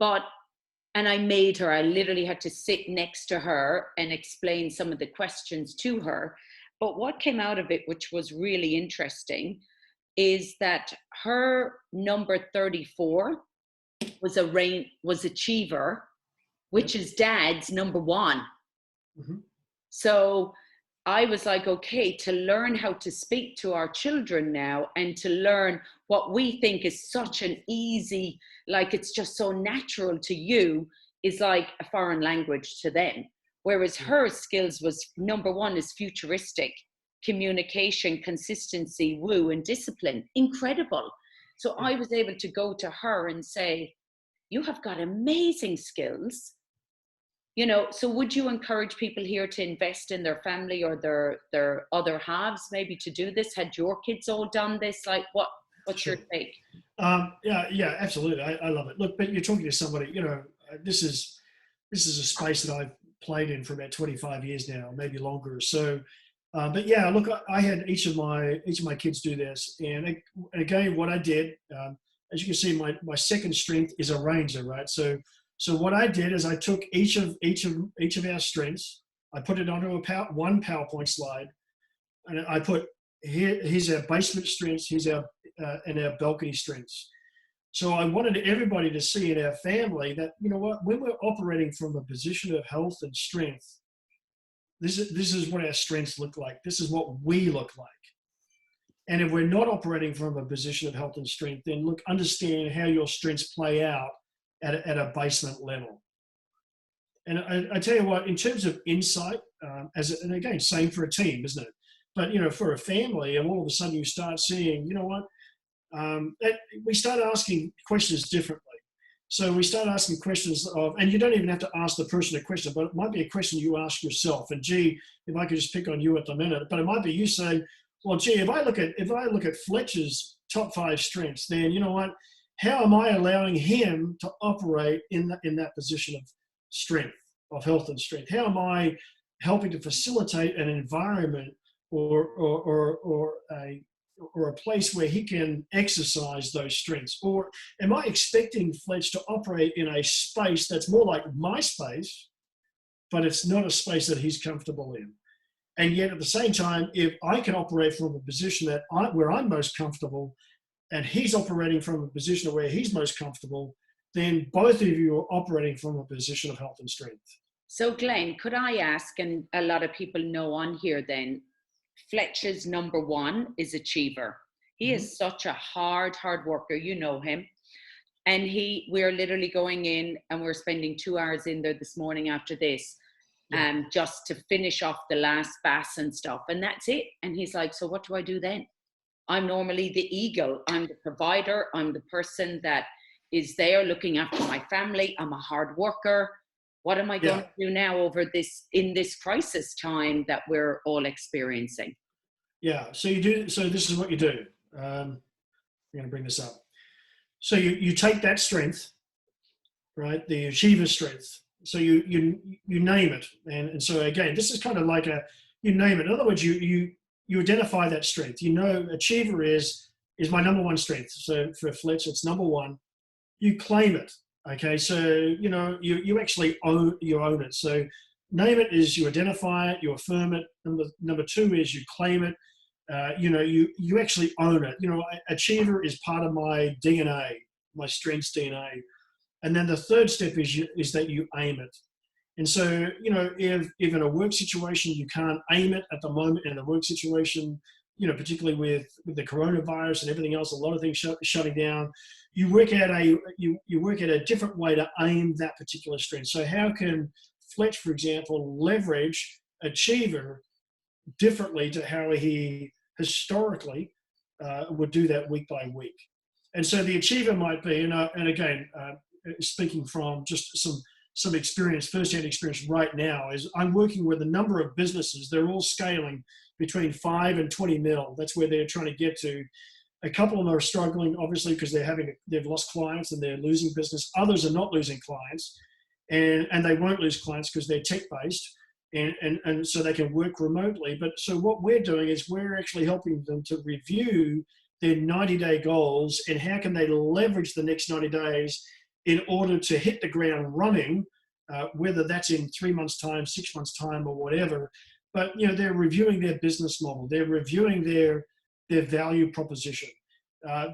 And I made her, I literally had to sit next to her and explain some of the questions to her. But what came out of it, which was really interesting, is that her number 34 was achiever, which is Dad's number 1. Mm-hmm. So I was like, okay, to learn how to speak to our children now, and to learn what we think is such an easy, like it's just so natural to you, is like a foreign language to them. Whereas her skills was, number 1 is futuristic, communication, consistency, woo, and discipline. Incredible. So I was able to go to her and say, you have got amazing skills. So would you encourage people here to invest in their family or their other halves, maybe, to do this? Had your kids all done this? Like, what's Sure. your take? Yeah, absolutely. I love it. Look, but you're talking to somebody, this is a space that I've played in for about 25 years now, maybe longer. So, but yeah, look, I had each of my kids do this. And again, what I did, as you can see, my second strength is a ranger, right? So what I did is I took each of our strengths, I put it onto one PowerPoint slide, and I put here's our basement strengths, here's our balcony strengths. So I wanted everybody to see in our family that, when we're operating from a position of health and strength, this is what our strengths look like. This is what we look like. And if we're not operating from a position of health and strength, then understand how your strengths play out at a basement level. And I tell you what, in terms of insight, and again, same for a team, isn't it? But, for a family, and all of a sudden you start seeing, we start asking questions differently. So we start asking questions and you don't even have to ask the person a question, but it might be a question you ask yourself. And gee, if I could just pick on you at the minute, but it might be you saying, well, gee, if I look at Fletcher's top 5 strengths, then how am I allowing him to operate in that position of strength, of health and strength? How am I helping to facilitate an environment or a place where he can exercise those strengths? Or am I expecting Fletch to operate in a space that's more like my space, but it's not a space that he's comfortable in? And yet at the same time, if I can operate from a position where I'm most comfortable, and he's operating from a position where he's most comfortable, then both of you are operating from a position of health and strength. So Glenn, could I ask, and a lot of people know on here then, Fletcher's number 1 is achiever. He is such a hard worker. You know him. And we're literally going in and we're spending 2 hours in there this morning after this, just to finish off the last bass and stuff. And that's it. And he's like, so what do I do then? I'm normally the eagle. I'm the provider. I'm the person that is there looking after my family. I'm a hard worker. What am I going to do now in this crisis time that we're all experiencing? Yeah. So this is what you do. I'm going to bring this up. So you take that strength, right? The achiever strength. So you name it. And so again, this is kind of like you name it. In other words, you identify that strength. Achiever is my number one strength. So for Fletch, it's number one. You claim it. Okay. So, you actually own it. So name it is you identify it, you affirm it. Number two is you claim it. You actually own it. Achiever is part of my DNA, my strengths DNA. And then the third step is that you aim it. And so, if in a work situation you can't aim it at the moment in a work situation, particularly with the coronavirus and everything else, a lot of things shutting down, you work at a different way to aim that particular strength. So how can Fletch, for example, leverage Achiever differently to how he historically would do that week by week? And so the Achiever might be, and again, speaking from just some experience, first-hand experience right now, is I'm working with a number of businesses. They're all scaling between 5 and 20 mil. That's where they're trying to get to. A couple of them are struggling, obviously, because they've lost clients and they're losing business. Others are not losing clients, and they won't lose clients because they're tech-based, and so they can work remotely. But so what we're doing is we're actually helping them to review their 90-day goals and how can they leverage the next 90 days in order to hit the ground running, whether that's in 3 months' time, 6 months' time, or whatever. But they're reviewing their business model. They're reviewing their value proposition.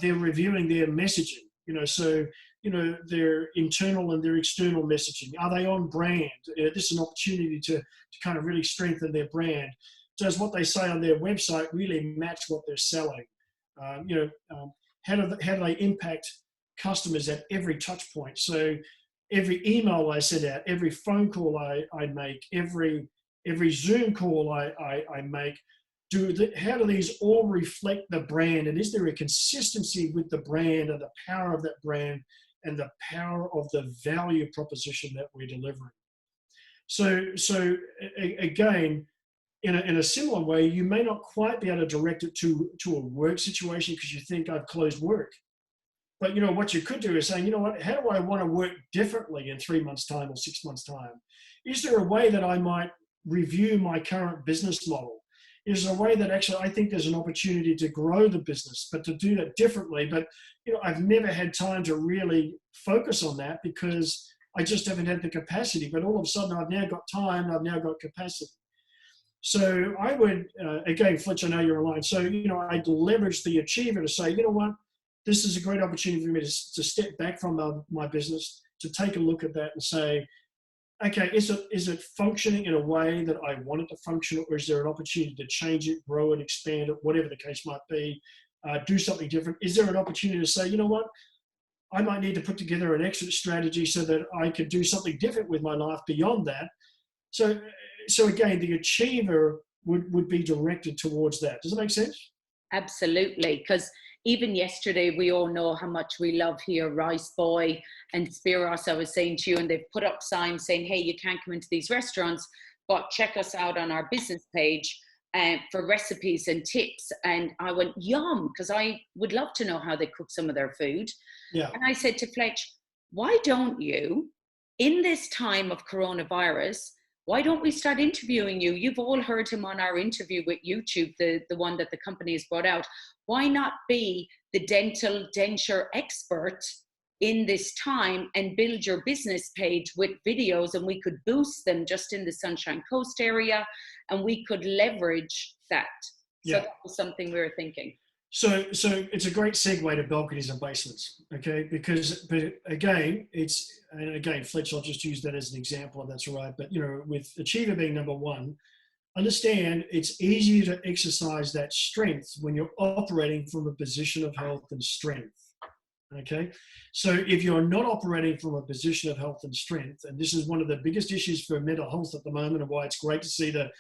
They're reviewing their messaging. So their internal and their external messaging. Are they on brand? This is an opportunity to kind of really strengthen their brand. Does what they say on their website really match what they're selling? How do they impact customers at every touch point? So every email I send out, every phone call I make, every Zoom call I make, how do these all reflect the brand? And is there a consistency with the brand and the power of that brand and the power of the value proposition that we're delivering? So again, in a similar way, you may not quite be able to direct it to a work situation because you think I've closed work. But what you could do is saying, how do I want to work differently in 3 months' time or 6 months' time? Is there a way that I might review my current business model? Is there a way that actually I think there's an opportunity to grow the business, but to do that differently? But I've never had time to really focus on that because I just haven't had the capacity. But all of a sudden, I've now got time. I've now got capacity. So I would, again, Fletch, I know you're online. So I'd leverage the Achiever to say, what? This is a great opportunity for me to step back from my business, to take a look at that and say, okay, is it functioning in a way that I want it to function, or is there an opportunity to change it, grow it, expand it, whatever the case might be, do something different? Is there an opportunity to say, what, I might need to put together an exit strategy so that I could do something different with my life beyond that? So again, the Achiever would be directed towards that. Does that make sense? Absolutely, because even yesterday, we all know how much we love here Rice Boy and Spiros. I was saying to you, and they've put up signs saying, hey, you can't come into these restaurants, but check us out on our business page for recipes and tips. And I went, yum, because I would love to know how they cook some of their food. Yeah. And I said to Fletch, why don't you, in this time of coronavirus, why don't we start interviewing you? You've all heard him on our interview with YouTube, the one that the company has brought out. Why not be the denture expert in this time and build your business page with videos, and we could boost them just in the Sunshine Coast area, and we could leverage that. Yeah. So that was something we were thinking. So it's a great segue to balconies and basements, okay? But again, Fletch, I'll just use that as an example, and that's right. But with Achiever being number one, understand it's easier to exercise that strength when you're operating from a position of health and strength. Okay, so if you're not operating from a position of health and strength, and this is one of the biggest issues for mental health at the moment, and why it's great to see the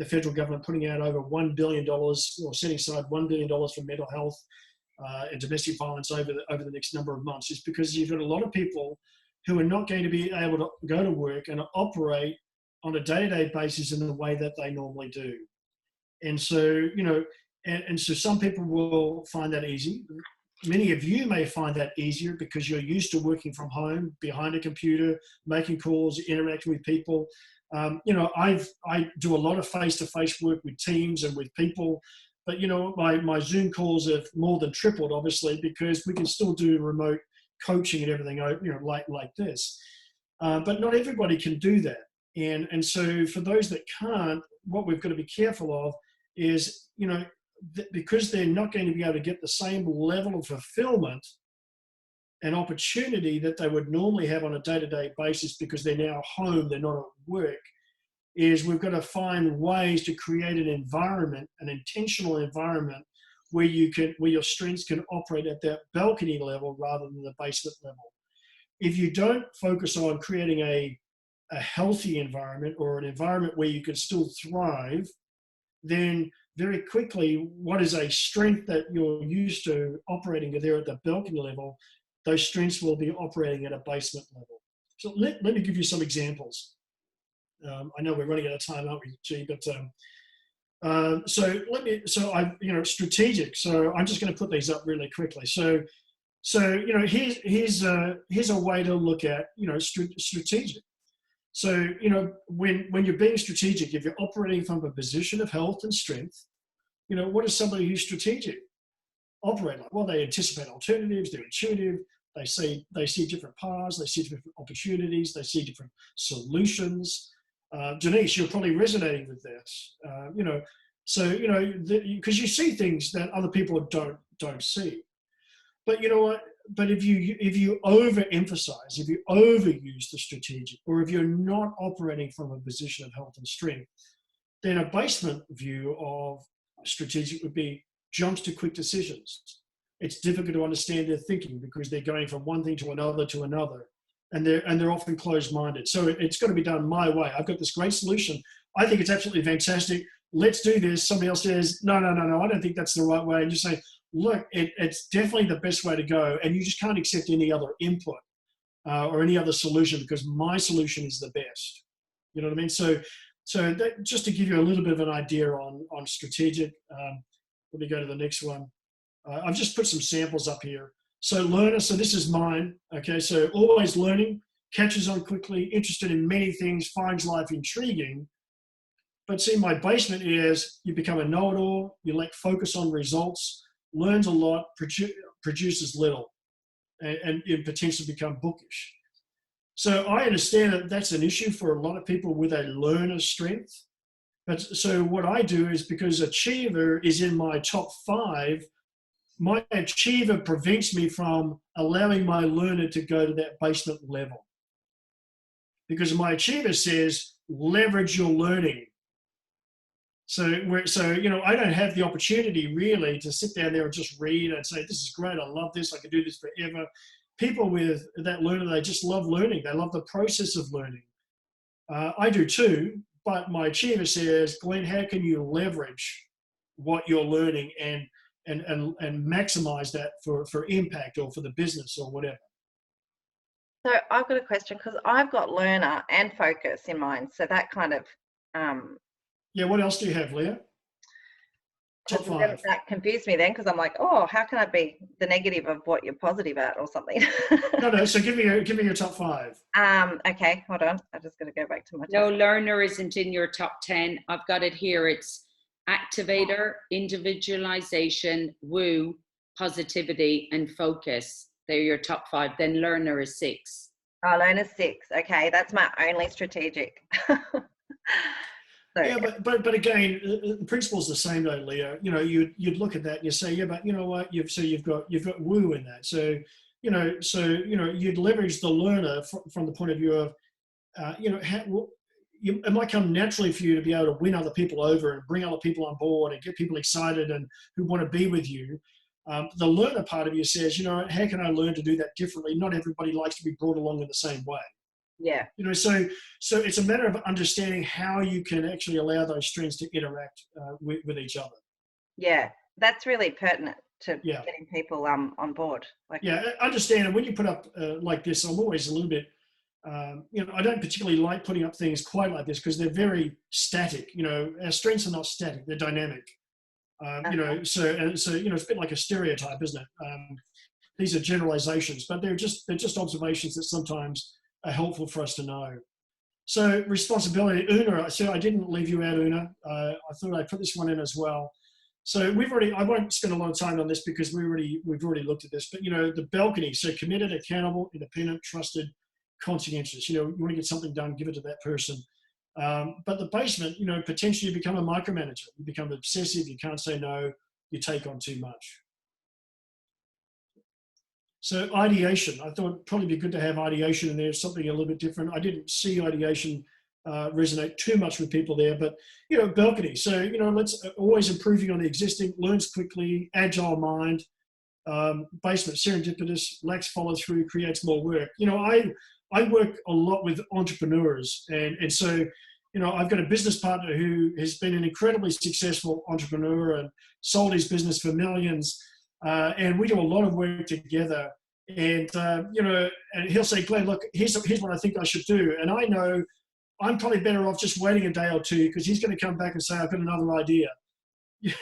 federal government putting out over $1 billion, or setting aside $1 billion for mental health and domestic violence over the next number of months, is because you've got a lot of people who are not going to be able to go to work and operate on a day-to-day basis in the way that they normally do. And so, and so some people will find that easy. Many of you may find that easier because you're used to working from home, behind a computer, making calls, interacting with people. I do a lot of face-to-face work with teams and with people, but my Zoom calls have more than tripled, obviously, because we can still do remote coaching and everything, like this. But not everybody can do that. And so for those that can't, what we've got to be careful of is, because they're not going to be able to get the same level of fulfillment and opportunity that they would normally have on a day-to-day basis because they're now home, they're not at work, is we've got to find ways to create an environment, an intentional environment where your strengths can operate at that balcony level rather than the basement level. If you don't focus on creating a healthy environment or an environment where you can still thrive, then very quickly, what is a strength that you're used to operating there at the balcony level, those strengths will be operating at a basement level. So let me give you some examples. I know we're running out of time, aren't we, G? But strategic. So I'm just going to put these up really quickly. So here's a way to look at strategic. So, when you're being strategic, if you're operating from a position of health and strength, what is somebody who's strategic operate like? Well, they anticipate alternatives, they're intuitive, they see different paths, they see different opportunities, they see different solutions. Denise, you're probably resonating with that, because you see things that other people don't see. But you know what? But if you overemphasize, if you overuse the strategic, or if you're not operating from a position of health and strength, then a basement view of strategic would be jumps to quick decisions. It's difficult to understand their thinking because they're going from one thing to another, and they're often closed-minded. So it's got to be done my way. I've got this great solution. I think it's absolutely fantastic. Let's do this. Somebody else says, no, I don't think that's the right way. And you say, look, it's definitely the best way to go, and you just can't accept any other input or any other solution because my solution is the best. You know what I mean? So that, just to give you a little bit of an idea on strategic, let me go to the next one. I've just put some samples up here. So learner, so this is mine. Okay, so always learning, catches on quickly, interested in many things, finds life intriguing. But see, my basement is you become a know-it-all, you lack focus on results, learns a lot, produces little, and potentially become bookish. So I understand that that's an issue for a lot of people with a learner strength. But so what I do is, because achiever is in my top 5, my achiever prevents me from allowing my learner to go to that basement level. Because my achiever says, leverage your learning. So I don't have the opportunity really to sit down there and just read and say, this is great, I love this, I can do this forever. People with that learner, they just love learning. They love the process of learning. I do too, but my achiever says, Glenn, how can you leverage what you're learning and maximize that for impact or for the business or whatever? So I've got a question, because I've got learner and focus in mind. So that kind of... yeah, what else do you have, Leah? Top 5. That confused me then, because I'm like, oh, how can I be the negative of what you're positive at or something? No. So give me your top 5. Okay, hold on. I'm just going to go back to my. No, learner isn't in your top 10. I've got it here. It's activator, individualization, woo, positivity, and focus. They're your top 5. Then learner is 6. Oh, learner 6. Okay, that's my only strategic. So, yeah, but again, the principle is the same though, Leah. You'd look at that and you say, yeah, but you know what? You've got woo in that. So you'd leverage the learner from the point of view of, it might come naturally for you to be able to win other people over and bring other people on board and get people excited and who want to be with you. The learner part of you says, how can I learn to do that differently? Not everybody likes to be brought along in the same way. Yeah. So it's a matter of understanding how you can actually allow those strengths to interact with each other. Yeah, that's really pertinent to Yeah. getting people on board. Yeah, I understand. And when you put up like this, I'm always a little bit, I don't particularly like putting up things quite like this because they're very static. Our strengths are not static; they're dynamic. So it's a bit like a stereotype, isn't it? These are generalizations, but they're just observations that sometimes are helpful for us to know. So responsibility, Una. So I didn't leave you out, Una. I thought I'd put this one in as well. So I won't spend a lot of time on this because we've already looked at this, but the balcony. So committed, accountable, independent, trusted, conscientious. You want to get something done, give it to that person. But the basement, potentially you become a micromanager. You become obsessive. You can't say no. You take on too much. So ideation, I thought it'd probably be good to have ideation in there, something a little bit different. I didn't see ideation resonate too much with people there, but balcony. So let's always improving on the existing, learns quickly, agile mind. Basement, serendipitous, lacks follow through, creates more work. I work a lot with entrepreneurs, and so I've got a business partner who has been an incredibly successful entrepreneur and sold his business for millions. And we do a lot of work together, and and he'll say, Glenn, look, here's what I think I should do, and I know I'm probably better off just waiting a day or two because he's going to come back and say, I've got another idea.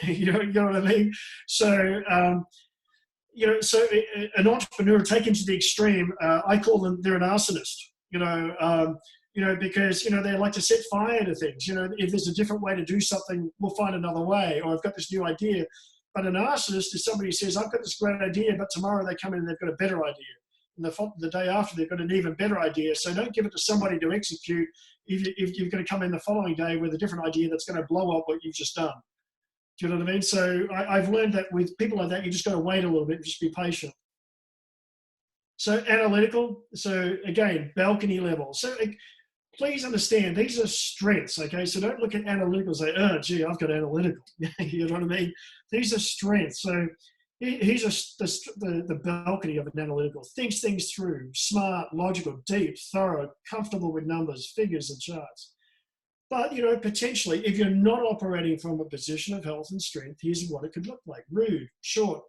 you know what I mean? So so an entrepreneur taken to the extreme, I call them, they're an arsonist. Because they like to set fire to things. If there's a different way to do something, we'll find another way, or I've got this new idea. But an arsonist is somebody who says, I've got this great idea, but tomorrow they come in and they've got a better idea. And the day after, they've got an even better idea. So don't give it to somebody to execute if you're going to come in the following day with a different idea that's going to blow up what you've just done. Do you know what I mean? So I've learned that with people like that, you just got to wait a little bit and just be patient. So analytical. So again, balcony level. So please understand, these are strengths, okay? So don't look at analytical and say, oh, gee, I've got analytical. You know what I mean? These are strengths. So here's the balcony of an analytical. Thinks things through, smart, logical, deep, thorough, comfortable with numbers, figures, and charts. But, potentially, if you're not operating from a position of health and strength, here's what it could look like. Rude, short,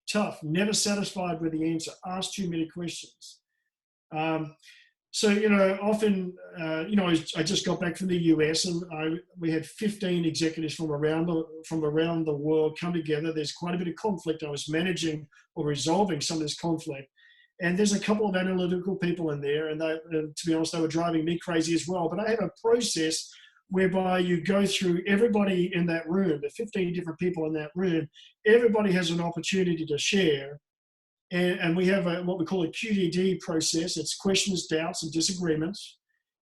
tough, never satisfied with the answer, ask too many questions. So, often, I just got back from the US and we had 15 executives from around the world come together. There's quite a bit of conflict. I was managing or resolving some of this conflict. And there's a couple of analytical people in there. And to be honest, they were driving me crazy as well. But I have a process whereby you go through everybody in that room, the 15 different people in that room. Everybody has an opportunity to share. And we have what we call a QDD process. It's questions, doubts, and disagreements.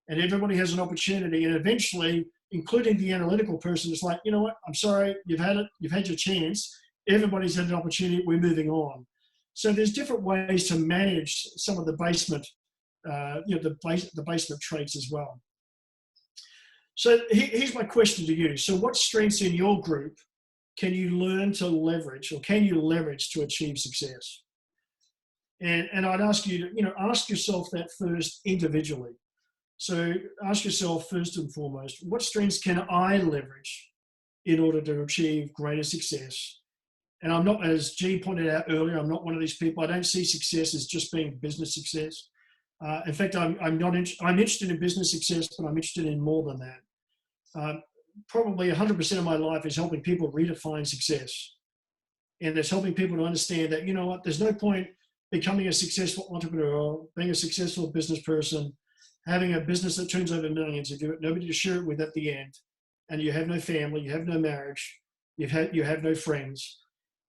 And everybody has an opportunity. And eventually, including the analytical person, is like, you know what, I'm sorry, you've had it, you've had your chance. Everybody's had an opportunity, we're moving on. So there's different ways to manage some of the basement, the basement traits as well. So here's my question to you. So what strengths in your group can you learn to leverage, or can you leverage to achieve success? And I'd ask you to, ask yourself that first individually. So ask yourself first and foremost, what strengths can I leverage in order to achieve greater success? And I'm not, as G pointed out earlier, I'm not one of these people. I don't see success as just being business success. In fact, I'm interested in business success, but I'm interested in more than that. Probably 100% of my life is helping people redefine success. And it's helping people to understand that, there's no point becoming a successful entrepreneur, being a successful business person, having a business that turns over millions if you've got nobody to share it with at the end, and you have no family, you have no marriage, you have no friends.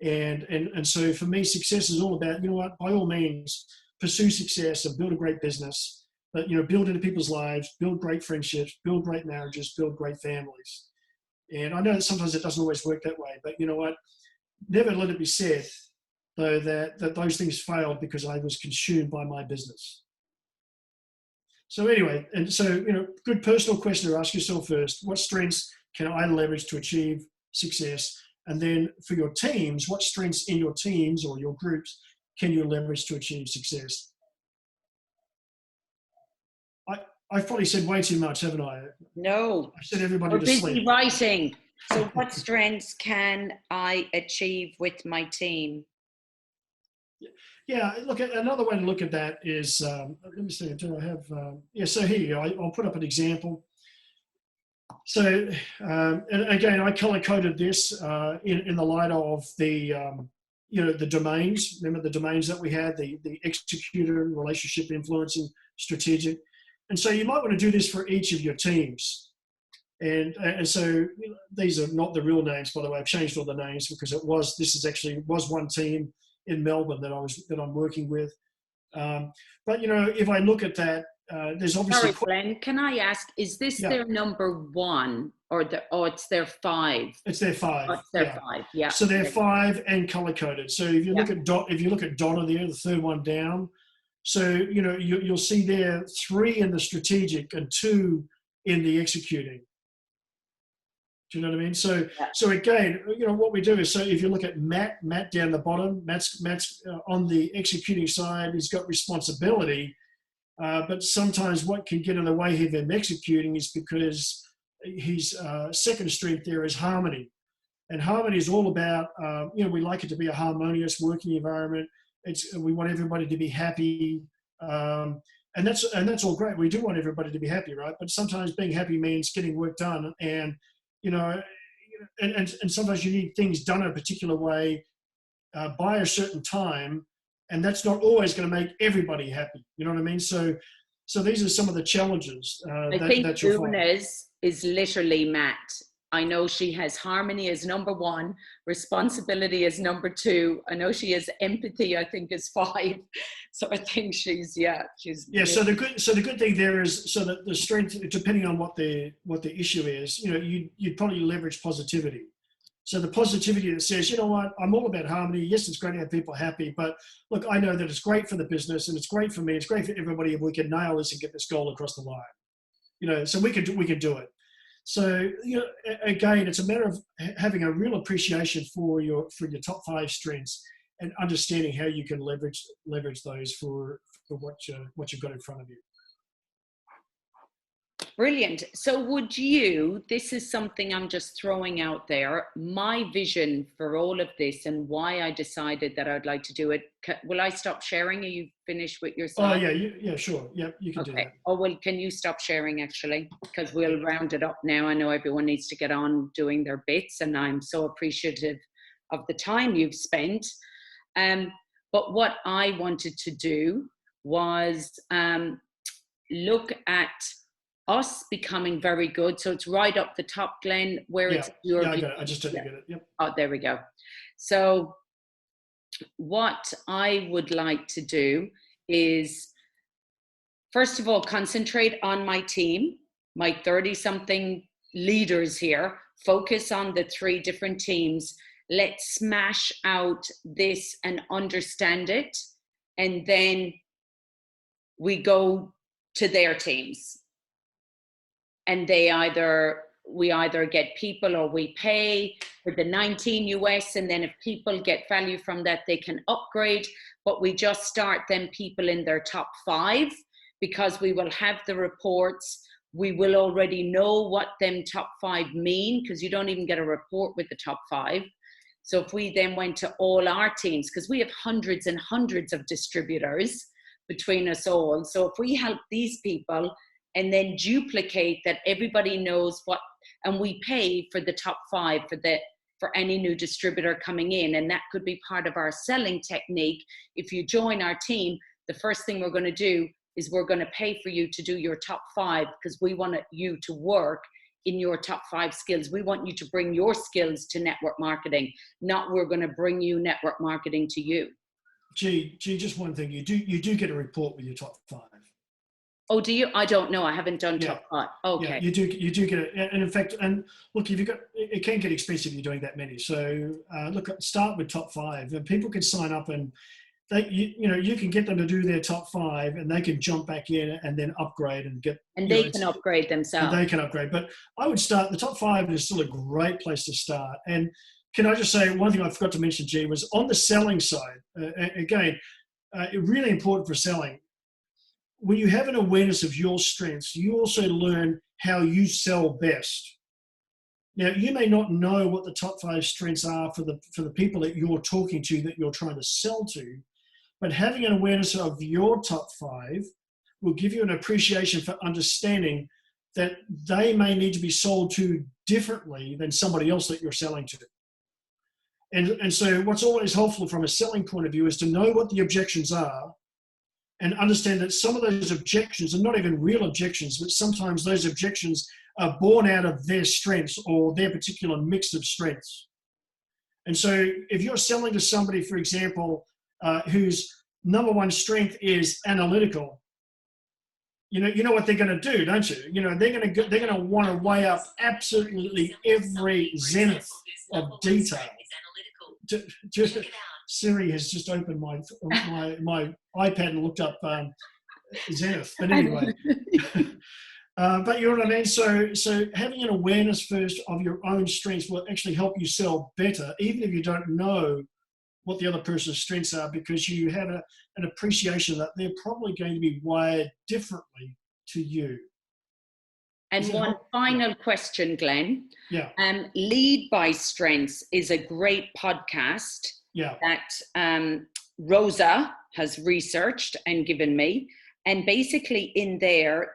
And so for me, success is all about, by all means, pursue success and build a great business, but, build into people's lives, build great friendships, build great marriages, build great families. And I know that sometimes it doesn't always work that way, but you know what? Never let it be said, though, that those things failed because I was consumed by my business. So anyway, and so, good personal question to ask yourself first. What strengths can I leverage to achieve success? And then for your teams, what strengths in your teams or your groups can you leverage to achieve success? I've probably said way too much, haven't I? No. I've said everybody to busy sleep. Writing. So what strengths can I achieve with my team? Yeah, look, another way to look at that is, let me see, do I have, yeah, so here you go. I'll put up an example. So, and again, I color coded this in the light of the, the domains. Remember the domains that we had, the executor, relationship, influencing, strategic. And so you might want to do this for each of your teams. And so these are not the real names, by the way. I've changed all the names because this was one team in Melbourne that I'm working with. But if I look at that, there's obviously. Sorry, Glenn, can I ask, is this their number one or it's their 5? It's their 5. Oh, it's their 5, yeah. So they're 5 and color coded. So if you look at Donna there, the third one down, so you'll see there 3 in the strategic and 2 in the executing. Do you know what I mean? So again, what we do is, so if you look at Matt down the bottom, Matt's on the executing side, he's got responsibility, but sometimes what can get in the way of him executing is because his second strength there is harmony. And harmony is all about, we like it to be a harmonious working environment. We want everybody to be happy. And that's all great. We do want everybody to be happy, right? But sometimes being happy means getting work done, and and sometimes you need things done a particular way by a certain time, and that's not always going to make everybody happy. You know what I mean? So these are some of the challenges. I think Una's is literally Matt. I know she has harmony as number 1, responsibility as number 2. I know she has empathy, I think, as 5. So I think she's. So the good thing there is, so that the strength, depending on what the issue is, you'd probably leverage positivity. So the positivity that says, you know what, I'm all about harmony. Yes, it's great to have people happy, but look, I know that it's great for the business and it's great for me. It's great for everybody if we can nail this and get this goal across the line. So we could do it. So, again, it's a matter of having a real appreciation for your top 5 strengths and understanding how you can leverage those for what you've got in front of you. Brilliant. So this is something I'm just throwing out there, my vision for all of this and why I decided that I'd like to do it. Will I stop sharing? Are you finished with your slide? Oh, yeah, sure. Yeah, you can do that. Oh, well, can you stop sharing actually? Because we'll round it up now. I know everyone needs to get on doing their bits, and I'm so appreciative of the time you've spent. But what I wanted to do was look at us becoming very good. So it's right up the top, Glenn, where it's your. Yeah, I got it. I just didn't get it. Yep. Oh, there we go. So what I would like to do is, first of all, concentrate on my team, my 30-something leaders here, focus on the 3 different teams. Let's smash out this and understand it. And then we go to their teams. And we either get people or we pay for the 19 US, and then if people get value from that, they can upgrade. But we just start them people in their top 5, because we will have the reports. We will already know what them top 5 mean, because you don't even get a report with the top 5. So if we then went to all our teams, because we have hundreds and hundreds of distributors between us all. So if we help these people and then duplicate that, everybody knows what, and we pay for the top 5 for any new distributor coming in. And that could be part of our selling technique. If you join our team, the first thing we're going to do is we're going to pay for you to do your top 5, because we want you to work in your top 5 skills. We want you to bring your skills to network marketing, not we're going to bring you network marketing to you. Gee, just one thing. You do get a report with your top 5. Oh, do you? I don't know. I haven't done top 5. Okay. Yeah, you do get it. And in fact, and look, if you got, it can get expensive if you're doing that many. So look, start with top 5, and people can sign up, and you can get them to do their top 5, and they can jump back in and then upgrade and get. And they can upgrade themselves. And they can upgrade, but I would start. The top 5 is still a great place to start. And can I just say one thing I forgot to mention, G, was on the selling side. Again, really important for selling. When you have an awareness of your strengths, you also learn how you sell best. Now, you may not know what the top 5 strengths are for the people that you're talking to, that you're trying to sell to, but having an awareness of your top 5 will give you an appreciation for understanding that they may need to be sold to differently than somebody else that you're selling to. And so what's always helpful from a selling point of view is to know what the objections are and understand that some of those objections are not even real objections, but sometimes those objections are born out of their strengths or their particular mix of strengths. And so if you're selling to somebody, for example, whose number one strength is analytical, you know what they're going to do, don't you? You know, they're going to want to weigh up absolutely every zenith of detail. Siri has just opened my iPad and looked up zenith. But anyway, but you know what I mean. So having an awareness first of your own strengths will actually help you sell better, even if you don't know what the other person's strengths are, because you have an appreciation that they're probably going to be wired differently to you. And one final question, Glenn. Yeah. Lead by Strengths is a great podcast that Rosa has researched and given me. And basically in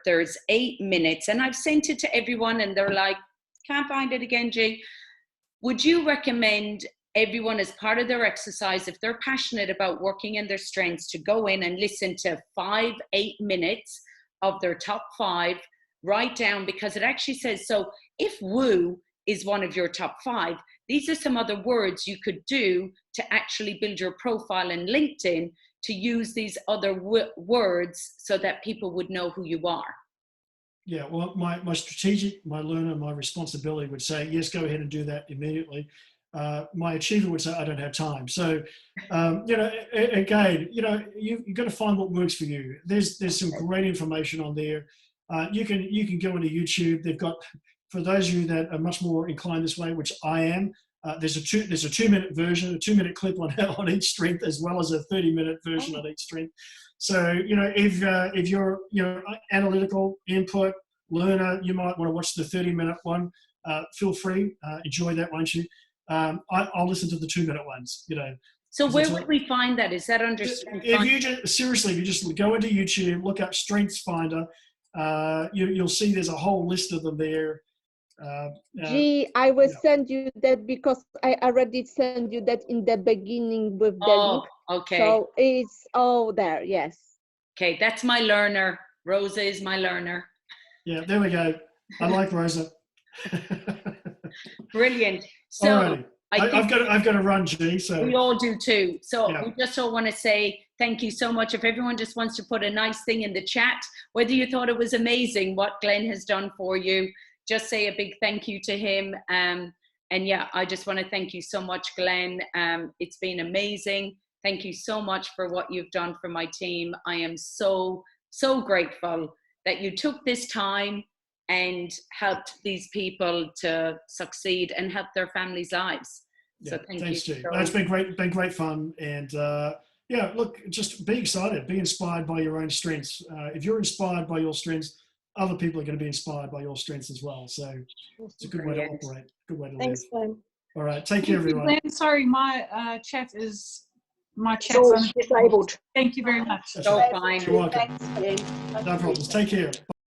there's 8 minutes, and I've sent it to everyone and they're like, can't find it again, G. Would you recommend everyone, as part of their exercise, if they're passionate about working in their strengths, to go in and listen to 5-8 minutes of their top 5, write down, because it actually says, so if woo is one of your top 5, these are some other words you could do to actually build your profile in LinkedIn, to use these other words so that people would know who you are. Yeah, well, my strategic, my learner, my responsibility would say, yes, go ahead and do that immediately. My achiever would say, I don't have time. So, you know, again, you know, you've got to find what works for you. There's some great information on there. You can go into YouTube. They've got, for those of you that are much more inclined this way, which I am, there's a 2-minute version, a 2-minute clip on each strength, as well as a 30-minute version on each strength. So, you know, if you're, you know, analytical, input, learner, you might want to watch the 30-minute one. Feel free, enjoy that, won't you? I'll listen to the 2-minute ones, you know. So where would we find that? Is that under Strength Finder? If you just go into YouTube, look up Strengths Finder, you'll see there's a whole list of them there. I will send you that, because I already sent you that in the beginning with the link. Okay. So it's all there, yes. Okay, that's my learner. Rosa is my learner. Yeah, there we go. I like Rosa. Brilliant. So I've got to run, G. So we all do too. So we just all want to say thank you so much. If everyone just wants to put a nice thing in the chat, whether you thought it was amazing what Glenn has done for you, just say a big thank you to him. And yeah, I just want to thank you so much, Glenn. It's been amazing. Thank you so much for what you've done for my team. I am so, so grateful that you took this time and helped these people to succeed and help their families' lives. Yeah, so thanks, you. Stu. No, it's been great fun. And yeah, look, just be excited, be inspired by your own strengths. If you're inspired by your strengths, other people are going to be inspired by your strengths as well. So it's a good way to operate, good way to live. Thanks, Glenn. All right, take care, everyone. Glenn, sorry, my chat's It's disabled. Thank you very much. So fine. You're welcome. Thanks, Glenn. No problems. Take care.